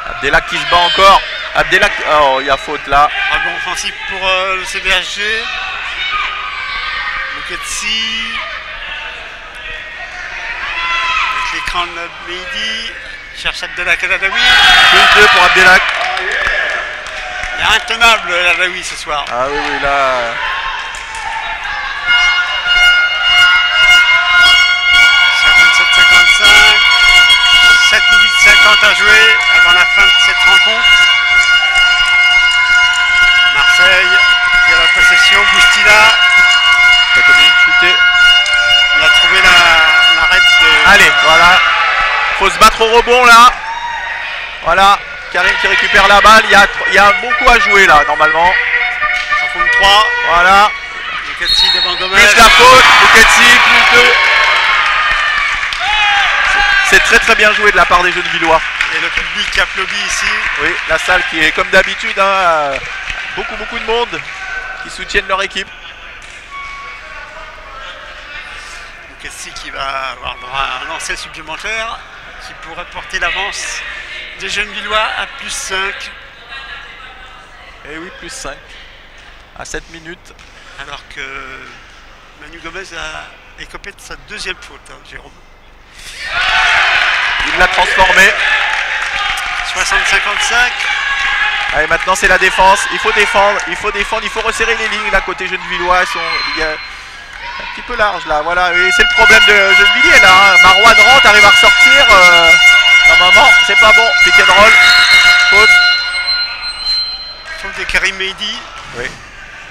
Abdelak qui se bat encore. Abdelak, oh, il y a faute là. Un bon offensif pour le CBHG. Mouketsi. Avec l'écran de Mehdi. Cherche Abdelak El-Adaoui. Plus 2 pour Abdelak. Il est intenable El-Adaoui ce soir. Ah oui, oui, là. 57-55. 7 minutes 50 à jouer avant la fin de cette rencontre. Marseille qui a la possession. Boustila. Il a trouvé l'arrêt de... Allez, voilà. Faut se battre au rebond là. Voilà. Karim qui récupère la balle. Il y a beaucoup à jouer là normalement. Ça compte 3. Voilà. Mouketsi devant Gomez. Plus la faute. Mouketsi, plus 2. C'est très bien joué de la part des Gennevillois. Et le public qui applaudit ici. Oui, la salle qui est comme d'habitude. Hein, beaucoup de monde qui soutiennent leur équipe. Mouketsi qui va avoir droit à un lancer supplémentaire qui pourrait porter l'avance des Gennevillois à plus 5. Et oui, plus 5 à 7 minutes. Alors que Manu Gomez a écopé de sa deuxième faute, hein, Jérôme. Il l'a transformé. 60-55. Allez, maintenant c'est la défense. Il faut défendre, il faut resserrer les lignes là côté Gennevillois. Il y a un petit peu large là, voilà. Et c'est le problème de Gennevilliers là. Hein. Marouane rentre, arrive à ressortir. Normalement, c'est pas bon. Pick and roll. Faute. Faute de Karim Mehdi. Oui.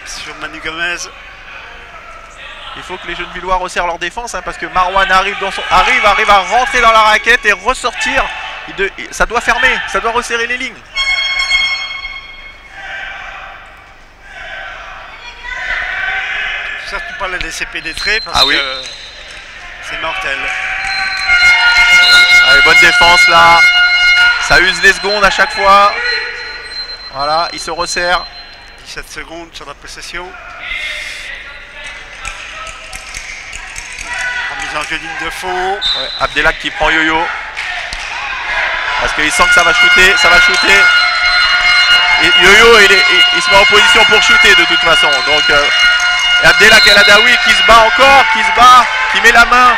Sur Manu Gomez. Il faut que les Gennevillois resserrent leur défense hein, parce que Marouane arrive à rentrer dans la raquette et ressortir. Ça doit fermer, ça doit resserrer les lignes. Surtout pas la laisser pénétrer parce oui. que c'est mortel. Allez, bonne défense là. Ça use les secondes à chaque fois. Voilà, il se resserre. 17 secondes sur la possession. Remise en jeu ligne de fond. Ouais, Abdelak qui prend Yo-Yo. Parce qu'il sent que ça va shooter, Et Yo-Yo, il se met en position pour shooter de toute façon. Donc, et Abdelak El-Adaoui qui se bat encore, qui met la main.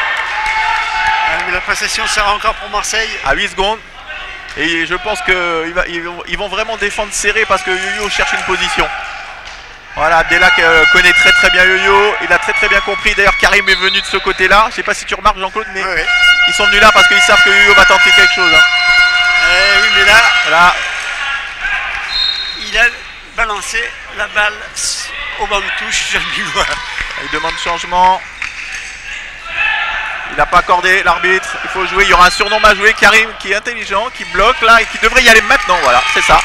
Mais la possession sera encore pour Marseille. À 8 secondes. Et je pense qu'ils vont vraiment défendre serré parce que Yo-Yo cherche une position. Voilà, Abdelak connaît très bien Yo-Yo. Il a très bien compris. D'ailleurs, Karim est venu de ce côté-là. Je sais pas si tu remarques, Jean-Claude, mais ouais. Ils sont venus là parce qu'ils savent que Yo-Yo va tenter quelque chose. Hein. Oui, mais là, il a balancé la balle au banc de touche. Il demande changement. Il n'a pas accordé l'arbitre. Il faut jouer. Il y aura un surnom à jouer. Karim qui est intelligent, qui bloque là et qui devrait y aller maintenant. Voilà, c'est ça.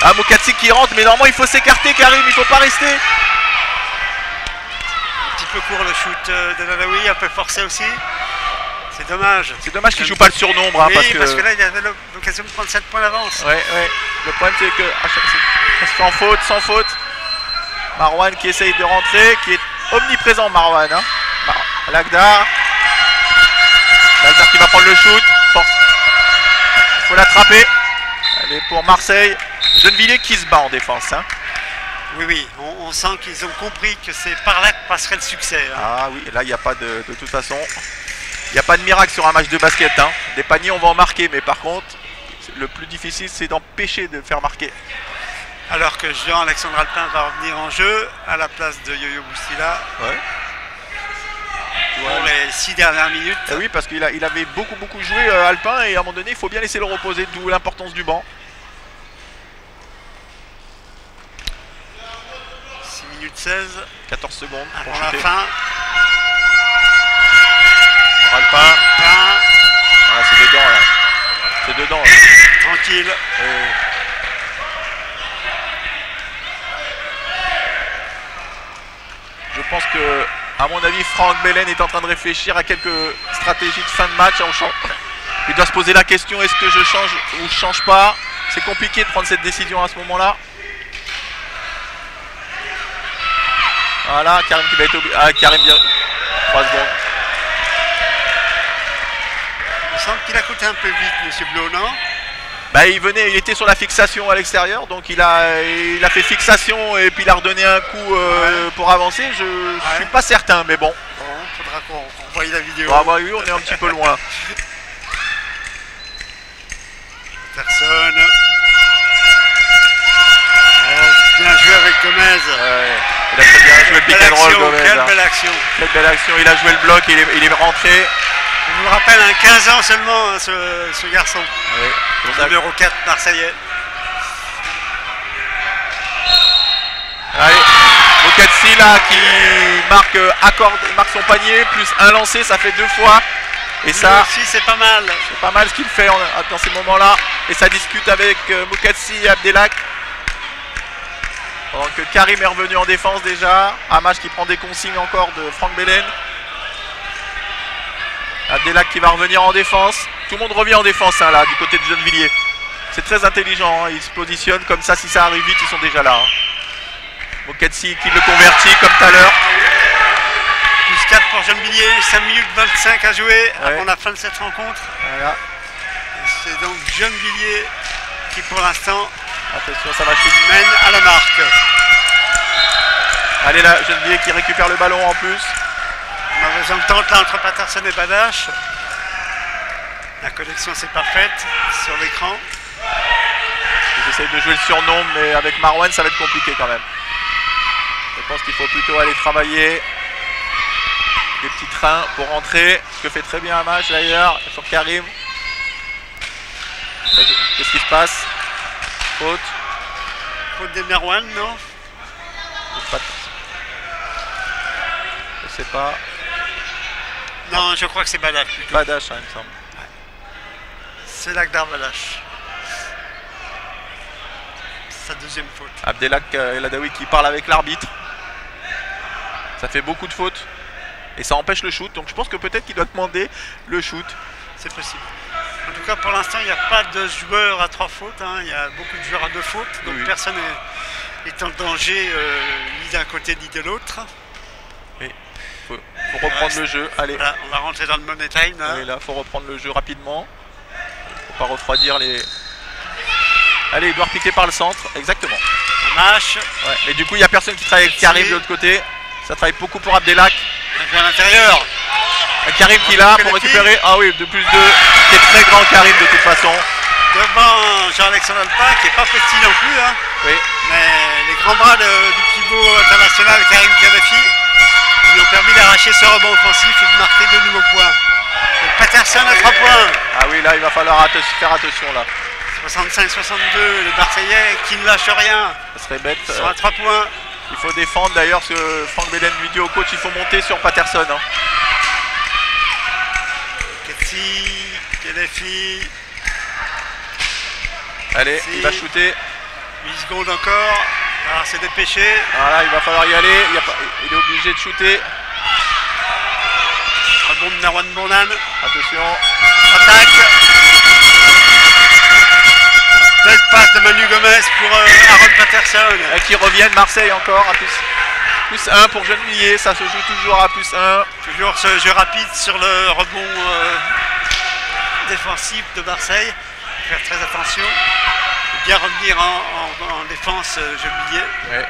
Ah, Mouketsi qui rentre, mais normalement il faut s'écarter, Karim. Il ne faut pas rester. Un petit peu court le shoot de l'Alaoui, un peu forcé aussi. C'est dommage. C'est dommage qu'il ne joue pas le surnombre. Hein, oui, parce que là il avait l'occasion de prendre 7 points d'avance. Ouais. Le problème c'est que sans faute. Marouane qui essaye de rentrer, qui est omniprésent Marouane. Hein. Lagdar qui va prendre le shoot. Force. Il faut l'attraper. Allez pour Marseille. Gennevilliers qui se bat en défense. Hein. Oui, on sent qu'ils ont compris que c'est par là que passerait le succès. Hein. Ah oui, là il n'y a pas de toute façon. Il n'y a pas de miracle sur un match de basket. Hein. Des paniers, on va en marquer, mais par contre, le plus difficile, c'est d'empêcher de faire marquer. Alors que Jean-Alexandre Alpin va revenir en jeu à la place de Yo-Yo Boustila. Ouais. Pour les 6 dernières minutes. Ah oui, parce qu'il avait beaucoup joué Alpin et à un moment donné, il faut bien laisser le reposer, d'où l'importance du banc. 6 minutes 16. 14 secondes avant la fin. Pour Alpin. C'est dedans. Tranquille. Je pense que, à mon avis, Franck Belen est en train de réfléchir à quelques stratégies de fin de match. Il doit se poser la question, est-ce que je change ou je change pas? C'est compliqué de prendre cette décision à ce moment-là. Voilà, Karim qui va être obligé. Ah, Karim bien. 3 secondes. Il me semble qu'il a coûté un peu vite, monsieur Blo, non? Bah, il était sur la fixation à l'extérieur, donc il a fait fixation et puis il a redonné un coup pour avancer. Je suis pas certain, mais bon. Bon, faudra qu'on voie la vidéo. Ah bah oui, on est un petit peu loin. Personne. Oh, bien joué avec Gomez. Ouais. Il a très bien joué le pick and roll, Gomez. Quelle belle action. Quelle belle action. Il a joué le bloc, il est rentré. Je vous rappelle, 15 ans seulement, ce garçon. Oui. Numéro 4 marseillais. Allez, Mokatsi là qui marque son panier, plus un lancé, ça fait 2 fois. Et ça aussi, c'est pas mal. C'est pas mal ce qu'il fait dans ces moments-là. Et ça discute avec Mokatsi et Abdelak. Pendant que Karim est revenu en défense déjà. Amash qui prend des consignes encore de Franck Belen. Abdelak qui va revenir en défense. Tout le monde revient en défense là, du côté de Gennevilliers. C'est très intelligent, hein. Ils se positionnent comme ça, si ça arrive vite, ils sont déjà là. Hein. Mokatsi qui le convertit comme tout à l'heure. Plus 4 pour Gennevilliers, 5 minutes 25 à jouer avant la fin de cette rencontre. Voilà. C'est donc Gennevilliers qui pour l'instant attention, ça va chez mène à la marque. Allez là, Gennevilliers qui récupère le ballon en plus. Mauvaise entente là entre Patterson et Badache. La connexion c'est parfaite sur l'écran. J'essaie de jouer le surnom, mais avec Marouane ça va être compliqué quand même. Je pense qu'il faut plutôt aller travailler des petits trains pour rentrer. Ce que fait très bien Amash d'ailleurs sur Karim. Qu'est-ce qui se passe? Faute. Faute de Marouane, non? Je sais pas. Non, je crois que c'est Badache plutôt. Badache, hein, il me semble. Ouais. C'est Lakdar Badache. Sa deuxième faute. Abdelak El Adaoui qui parle avec l'arbitre. Ça fait beaucoup de fautes. Et ça empêche le shoot. Donc je pense que peut-être qu'il doit demander le shoot. C'est possible. En tout cas, pour l'instant, il n'y a pas de joueur à 3 fautes. Hein. Il y a beaucoup de joueurs à 2 fautes. Donc personne n'est en danger ni d'un côté ni de l'autre. Faut reprendre le jeu. Allez. Voilà, on va rentrer dans le money time. Là. Oui, là, faut reprendre le jeu rapidement. Faut pas refroidir les. Allez, Edouard piqué par le centre. Exactement. Amash. Ouais. Et du coup, il n'y a personne qui travaille avec Karim de l'autre côté. Ça travaille beaucoup pour Abdelak. À l'intérieur. Karim qui est là pour récupérer. Ah oui, de plus 2. Qui est très grand, Karim, de toute façon. Devant Jean-Alexandre Alpin, qui n'est pas petit non plus. Hein. Oui. Mais les grands bras du pivot international, Karim Kadhafi, lui ont permis d'arracher ce rebond offensif et de marquer de nouveaux points. Et Patterson à 3 points. Ah oui, là, il va falloir faire attention là. 65-62, les Marseillais qui ne lâchent rien. Ça serait bête. Ils sont à 3 points. Il faut défendre d'ailleurs, ce que Franck Belen lui dit au coach, il faut monter sur Patterson. Hein. Ketsi, Kadhafi. Allez, il va shooter. 8 secondes encore. Alors c'est dépêché. Voilà, il va falloir y aller. Il est obligé de shooter. Rebond de Narwan Bournan. Attention. Attaque. Belle passe de Manu Gomez pour Aaron Patterson. Et qui reviennent Marseille encore à plus 1 pour Gennevilliers. Ça se joue toujours à plus 1. Toujours ce jeu rapide sur le rebond défensif de Marseille. Faire très attention. Bien revenir en défense, Gennevilliers. Ouais.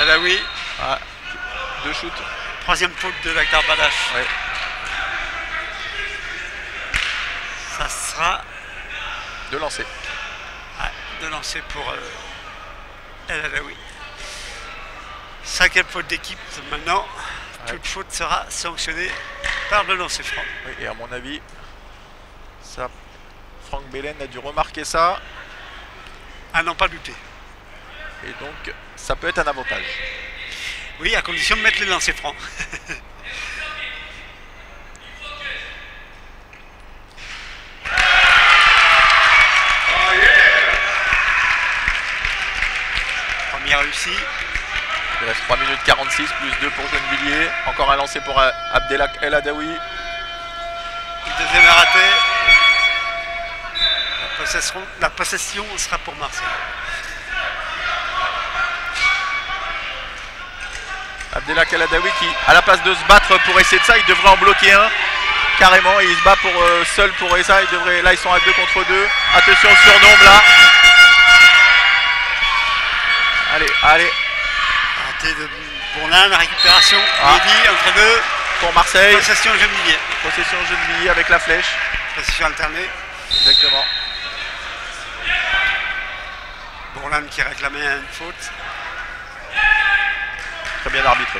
Adaoui. Ah, 2 shoots. 3e faute de Lakdar Badache. Ouais. Ça sera de lancer. Ouais, de lancer pour El Adaoui. 5e faute d'équipe maintenant. Ouais. Toute faute sera sanctionnée par le lancer franc. Oui, et à mon avis, ça, Franck Belen a dû remarquer ça. À n'en pas douter. Et donc, ça peut être un avantage. Oui, à condition de mettre les lancers francs. Mi-réussi. Il reste 3 minutes 46, plus 2 pour Gennevilliers. Encore un lancer pour Abdelak El Adaoui. Le deuxième est raté. La possession sera pour Marseille. Abdelak El Adaoui qui, à la place de se battre pour essayer de ça, il devrait en bloquer un. Carrément, il se bat pour, seul pour ça. Là, ils sont à 2 contre 2. Attention au surnombre là. Allez, allez. Raté de Bourlin, la récupération. Mehdi entre deux. Pour Marseille. Possession Gennevilliers. Possession Gennevilliers avec la flèche. Possession alternée. Exactement. Bourlin qui réclamait une faute. Très bien arbitré.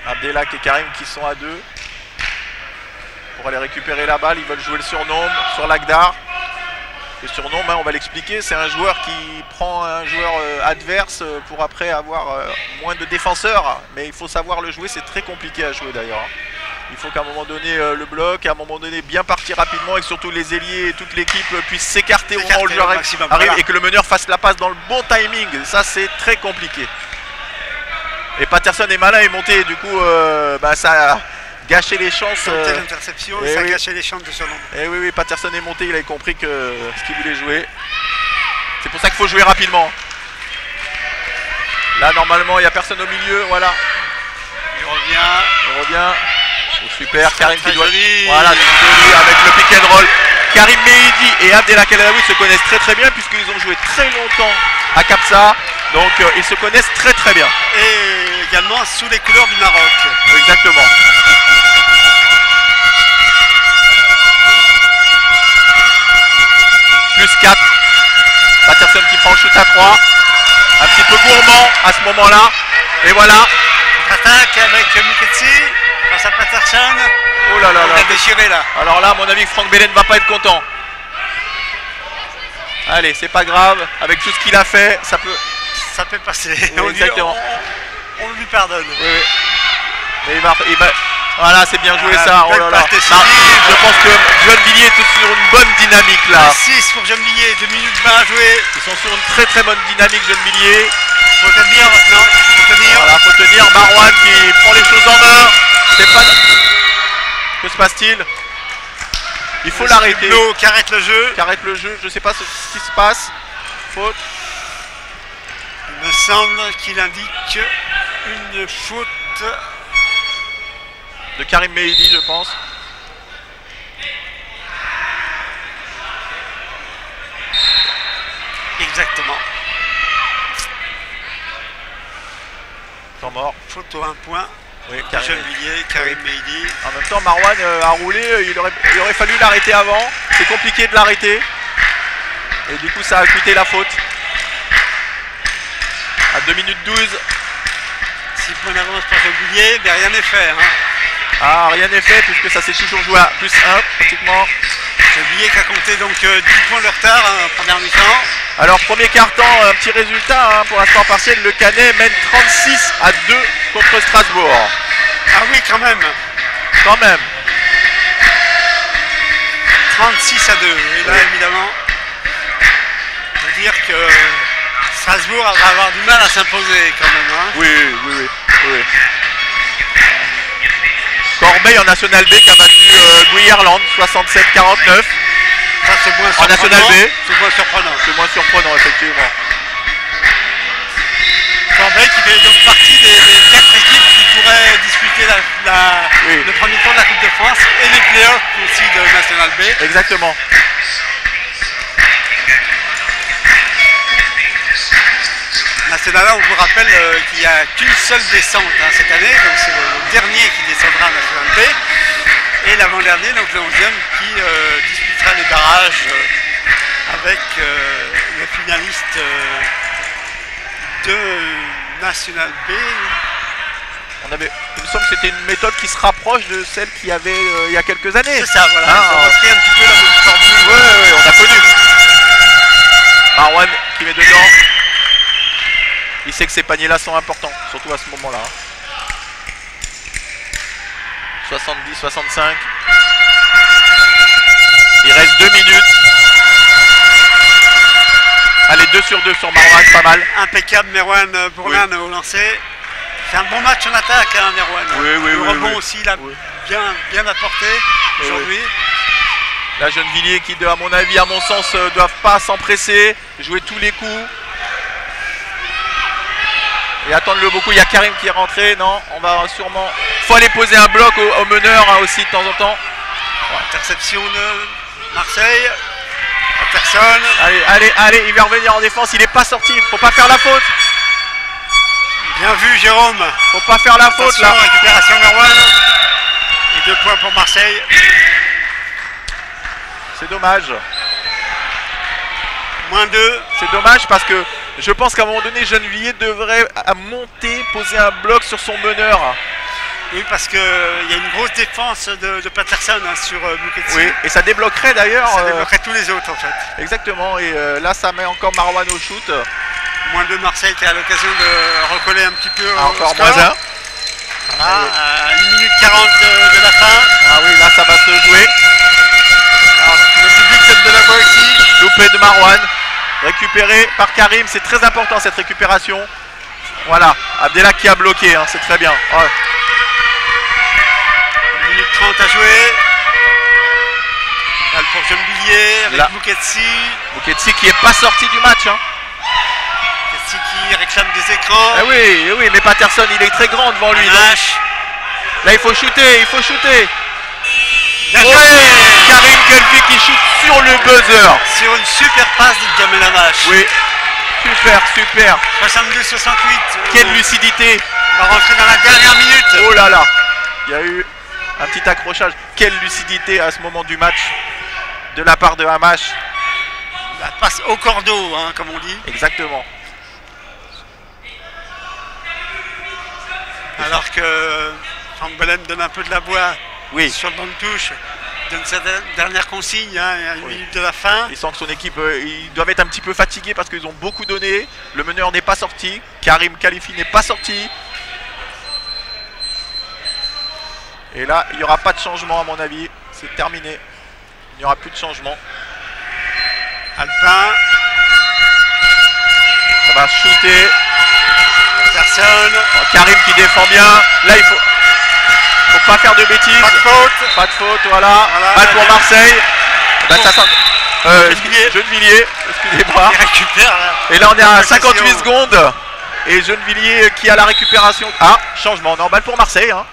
Abdelak et Karim qui sont à 2 pour aller récupérer la balle. Ils veulent jouer le surnombre sur l'Agdar. Le surnombre, on va l'expliquer, c'est un joueur qui prend un joueur adverse pour après avoir moins de défenseurs. Mais il faut savoir le jouer, c'est très compliqué à jouer d'ailleurs. Il faut qu'à un moment donné le bloc, à un moment donné bien partir rapidement et que surtout les ailiers et toute l'équipe puissent s'écarter au moment où le joueur arrive voilà. Et que le meneur fasse la passe dans le bon timing. Ça c'est très compliqué. Et Patterson est malin et monté, du coup ça a gâché les chances. L'interception et ça a gâché les chances de ce nombre. Et oui, Patterson est monté, il avait compris que ce qu'il voulait jouer. C'est pour ça qu'il faut jouer rapidement. Là normalement il n'y a personne au milieu, voilà. Il revient. Oh, super, Karim qui doit. Voilà, avec le pick and roll. Karim Mehdi et Abdelak El Adaoui se connaissent très très bien puisqu'ils ont joué très longtemps à Capsa. Donc ils se connaissent très très bien. Et également sous les couleurs du Maroc. Exactement. Plus 4. Patterson qui prend le shoot à 3. Un petit peu gourmand à ce moment-là. Et voilà. Attaque avec Muketsi face à Patterson. Oh là là là. Il a déchiré là. Alors là, à mon avis, Franck Belen ne va pas être content. Allez, c'est pas grave. Avec tout ce qu'il a fait, ça peut passer. Oui, exactement. On lui pardonne. Oui. Mais il va... Voilà, c'est bien joué ça. Oh là là. Je pense que Gennevilliers est sur une bonne dynamique là. 6 pour Gennevilliers, 2 minutes 20 à jouer. Ils sont sur une très très bonne dynamique Gennevilliers. Faut tenir maintenant. Voilà, faut tenir. Marouane qui prend les choses en main. C'est pas... Que se passe-t-il? Il faut l'arrêter. Qui arrête le jeu. Qui arrête le jeu. Je sais pas ce qui se passe. Faute. Il me semble qu'il indique une faute de Karim Mehdi, je pense. Exactement. Temps mort. Faute au 1 point. Oui, Gennevilliers, Karim Mehdi. En même temps, Marouane a roulé. Il aurait fallu l'arrêter avant. C'est compliqué de l'arrêter. Et du coup, ça a coûté la faute. À 2 minutes 12. 6 points d'avance pour Gennevilliers, mais rien n'est fait. Hein. Ah, rien n'est fait puisque ça s'est toujours joué à plus 1 pratiquement. Gennevilliers qui a compté donc 10 points de retard en première mi-temps. Alors premier quart-temps, un petit résultat pour l'instant partiel. Le Canet mène 36 à 2 contre Strasbourg. Ah oui, quand même. Quand même. 36 à 2. Et là, évidemment, on peut dire que Strasbourg va avoir du mal à s'imposer quand même. Hein. Oui. Corbeil en National B qui a battu Guillerland 67-49. Ça, c'est moins en National B. C'est moins surprenant. C'est moins surprenant, effectivement. Corbeil qui fait donc partie des 4 équipes qui pourraient disputer le premier tour de la Coupe de France et les playoffs aussi de National B. Exactement. National A, on vous rappelle qu'il n'y a qu'une seule descente cette année, donc c'est le dernier qui descendra à National B, et l'avant-dernier, donc le 11e, qui disputera les barrages avec le finaliste de National B. Il me semble que c'était une méthode qui se rapproche de celle qu'il y avait il y a quelques années. C'est ça, voilà. Ils ont repris un petit peu la même formule. Oui, on a connu. Marouane qui met dedans. Il sait que ces paniers-là sont importants, surtout à ce moment-là. 70-65. Il reste 2 minutes. 2 sur 2 sur Marouane, pas mal. Impeccable Merwan Bourlan au lancer. C'est un bon match en attaque, hein, Merwan. Oui, le rebond aussi, il a bien apporté aujourd'hui. La Gennevilliers qui, à mon avis, à mon sens, ne doivent pas s'empresser, jouer tous les coups. Et attendre-le beaucoup. Il y a Karim qui est rentré. Non, on va sûrement. Il faut aller poser un bloc au meneur hein, aussi de temps en temps. Interception de Marseille. Personne. Allez, il va revenir en défense. Il n'est pas sorti. Il ne faut pas faire la faute. Bien vu, Jérôme. Faut pas faire la faute là. Récupération Merwan. Et 2 points pour Marseille. C'est dommage. -2. C'est dommage parce que je pense qu'à un moment donné, Gennevilliers devrait monter, poser un bloc sur son meneur. Oui, parce qu'il y a une grosse défense de Patterson hein, sur Buketsi. Oui, et ça débloquerait d'ailleurs. Ça débloquerait tous les autres en fait. Exactement, et là ça met encore Marouane au shoot. -2 Marseille qui a l'occasion de recoller un petit peu. Encore score. -1. Voilà, 1 minute 40 de la fin. Ah oui, là ça va se jouer. Alors, le public fait de la voix ici. Loupé de Marouane. Récupéré par Karim, c'est très important cette récupération. Voilà, Abdelak qui a bloqué, hein, c'est très bien. Ouais. 1 minute 30 à jouer. Balle pour Gennevilliers avec Buketsi. Buketsi qui n'est pas sorti du match. Hein. Buketsi qui réclame des écrans. Oui, mais Patterson il est très grand devant lui. Donc, là il faut shooter, Karim Kelfi qui shoot sur le buzzer. Sur une super passe de Jamel Amash. Oui, super. 62-68. Quelle lucidité. On va rentrer dans la dernière minute. Oh là là, il y a eu un petit accrochage. Quelle lucidité à ce moment du match de la part de Amash. La passe au cordeau, hein, comme on dit. Exactement. Alors que Franck Belen donne un peu de la voix sur le banc de touche. Donne sa dernière consigne, hein, à 1 minute de la fin. Il sent que son équipe, ils doivent être un petit peu fatigués parce qu'ils ont beaucoup donné. Le meneur n'est pas sorti. Karim Khalifi n'est pas sorti. Et là, il n'y aura pas de changement à mon avis. C'est terminé. Il n'y aura plus de changement. Alpin. Ça va shooter. Personne. Karim qui défend bien. Là, il faut pas faire de bêtises. Pas de faute, voilà. Balle pour Marseille. Gennevilliers, excusez-moi. Et là, on est à 58 secondes. Et Gennevilliers qui a la récupération. Ah, changement. Non, balle pour Marseille. Hein.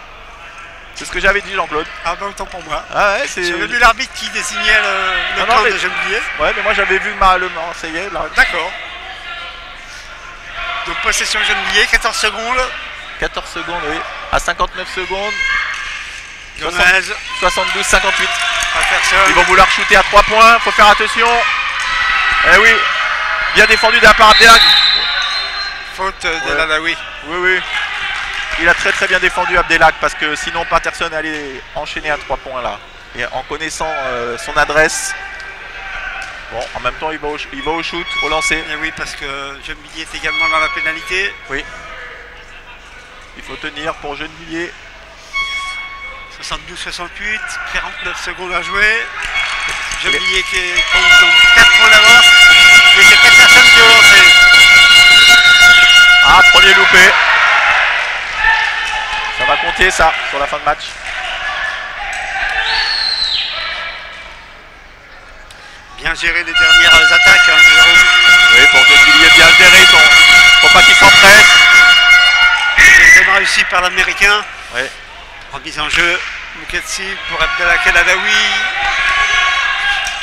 C'est ce que j'avais dit, Jean-Claude. Ah, bah autant pour moi. Ah ouais, j'avais vu l'arbitre qui désignait le camp de Gennevilliers. Ouais, mais moi j'avais vu le Marseillais. D'accord. Donc possession Gennevilliers, 14 secondes. 14 secondes, oui. À 59 secondes. 72-58. Ils vont vouloir shooter à 3 points. Faut faire attention. Eh oui. Bien défendu de la part d'Abdelak. Faute de Lalaoui. Oui. Il a très bien défendu Abdelak parce que sinon Patterson allait enchaîner à 3 points là. Et en connaissant son adresse. Bon, en même temps, il va au shoot, au lancer. Et oui, parce que Gennevilliers est également dans la pénalité. Oui. Il faut tenir pour Gennevilliers. 72-68, 49 secondes à jouer. Gennevilliers qui compte donc 4 points d'avance. Mais c'est Patterson qui est au lancer. Ah, premier loupé. Ça va compter ça sur la fin de match. Bien gérer les dernières attaques. Hein, oui, pour Gennevilliers bien géré. Faut pas qu'il s'empresse. Deuxième réussi par l'Américain. Oui. Remise en jeu. Buketsi pour Abdelak El Adaoui.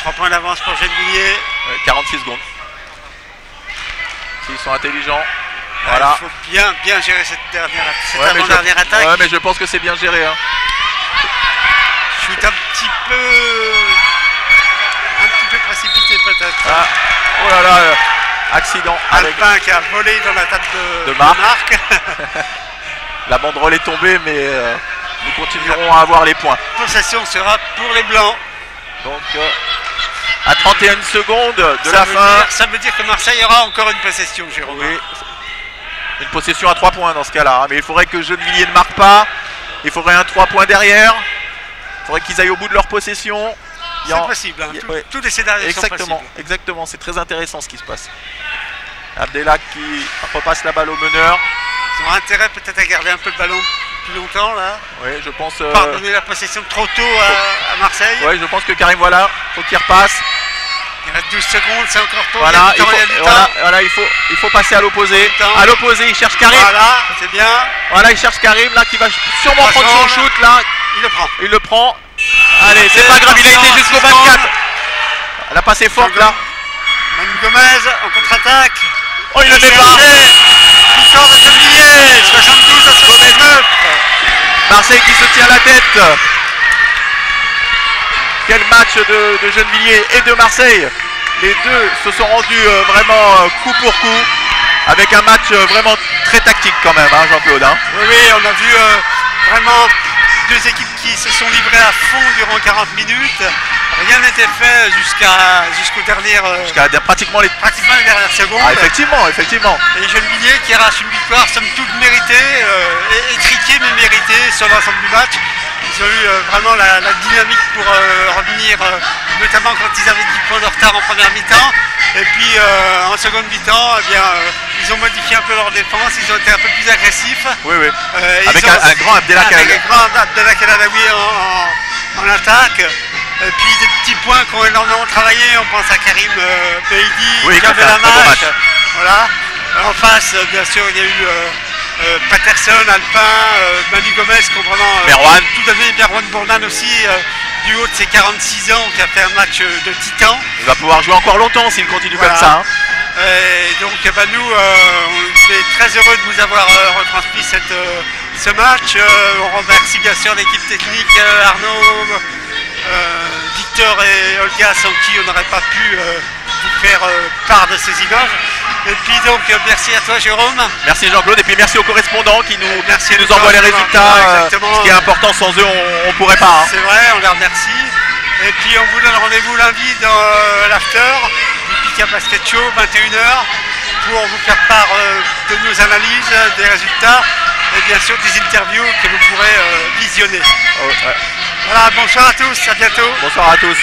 3 points d'avance pour Gennevilliers. 46 secondes. S'ils sont intelligents. Voilà. Il faut bien gérer cette avant-dernière attaque. Ouais, mais je pense que c'est bien géré. Hein. Shoot un petit peu précipité peut-être. Ah. Oh là là, accident. Alpin qui a volé dans la table de Marc. La banderole est tombée, mais nous continuerons à avoir les points. La possession sera pour les Blancs. Donc à 31 secondes de la fin. Ça veut dire que Marseille aura encore une possession, Jérôme. Oui. Une possession à 3 points dans ce cas-là. Hein. Mais il faudrait que Gennevilliers ne marque pas. Il faudrait un 3 points derrière. Il faudrait qu'ils aillent au bout de leur possession. C'est possible. Hein. Tous les scénarios sont possibles. Exactement. C'est très intéressant ce qui se passe. Abdelak qui repasse la balle au meneur. Ils ont intérêt peut-être à garder un peu le ballon plus longtemps là. Oui, je pense. Pas donner la possession trop tôt à Marseille. Oui, je pense que Karim, voilà, faut qu'il repasse. Il reste 12 secondes, c'est encore tôt. Voilà, il faut passer à l'opposé. À l'opposé, il cherche Karim. Voilà, c'est bien. Voilà, il cherche Karim là qui va sûrement prendre son shoot là. Il le prend. Allez, c'est pas grave, il a été jusqu'au 24. Elle a passé forte là. Manu Gomez en contre-attaque. Oh, il le met pas. Victoire de Gennevilliers, 72 à 69. Marseille qui se tient la tête. Quel match de Gennevilliers et de Marseille. Les deux se sont rendus vraiment coup pour coup. Avec un match vraiment très tactique quand même, hein, Jean-Claude. Hein. Oui, on a vu vraiment deux équipes qui se sont livrées à fond durant 40 minutes. Rien n'était fait jusqu'au dernier. Jusqu'à pratiquement les dernières secondes. Ah, effectivement. Et Gennevilliers qui arrache une victoire somme toute méritée, étriquée mais méritée sur l'ensemble du match. Ils ont eu vraiment la dynamique pour revenir, notamment quand ils avaient 10 points de retard en première mi-temps. Et puis en seconde mi-temps, eh bien, ils ont modifié un peu leur défense, ils ont été un peu plus agressifs. Oui. Avec un grand Abdelak El-Adaoui en attaque. Et puis des petits points qui ont énormément travaillé, on pense à Karim Beidi, qui avait la match. Voilà. En face, bien sûr, il y a eu Patterson, Alpin, Manu Gomez qui ont vraiment tout donné, Merwan Bourdan aussi, du haut de ses 46 ans, qui a fait un match de titan. Il va pouvoir jouer encore longtemps s'il continue comme ça. Hein. Et donc nous, on est très heureux de vous avoir retransmis ce match. On remercie bien sûr l'équipe technique, Arnaud, Victor et Olga, sans qui on n'aurait pas pu vous faire part de ces images. Et puis donc merci à toi Jérôme. Merci Jean-Claude et puis merci aux correspondants qui nous envoient les résultats. Ce qui est important, sans eux on ne pourrait pas. Hein. C'est vrai, on les remercie. Et puis on vous donne rendez-vous lundi dans l'after du Pika Basket Show, 21h, pour vous faire part de nos analyses, des résultats et bien sûr des interviews que vous pourrez visionner. Oh, ouais. Voilà, bonsoir à tous, à bientôt. Bonsoir à tous.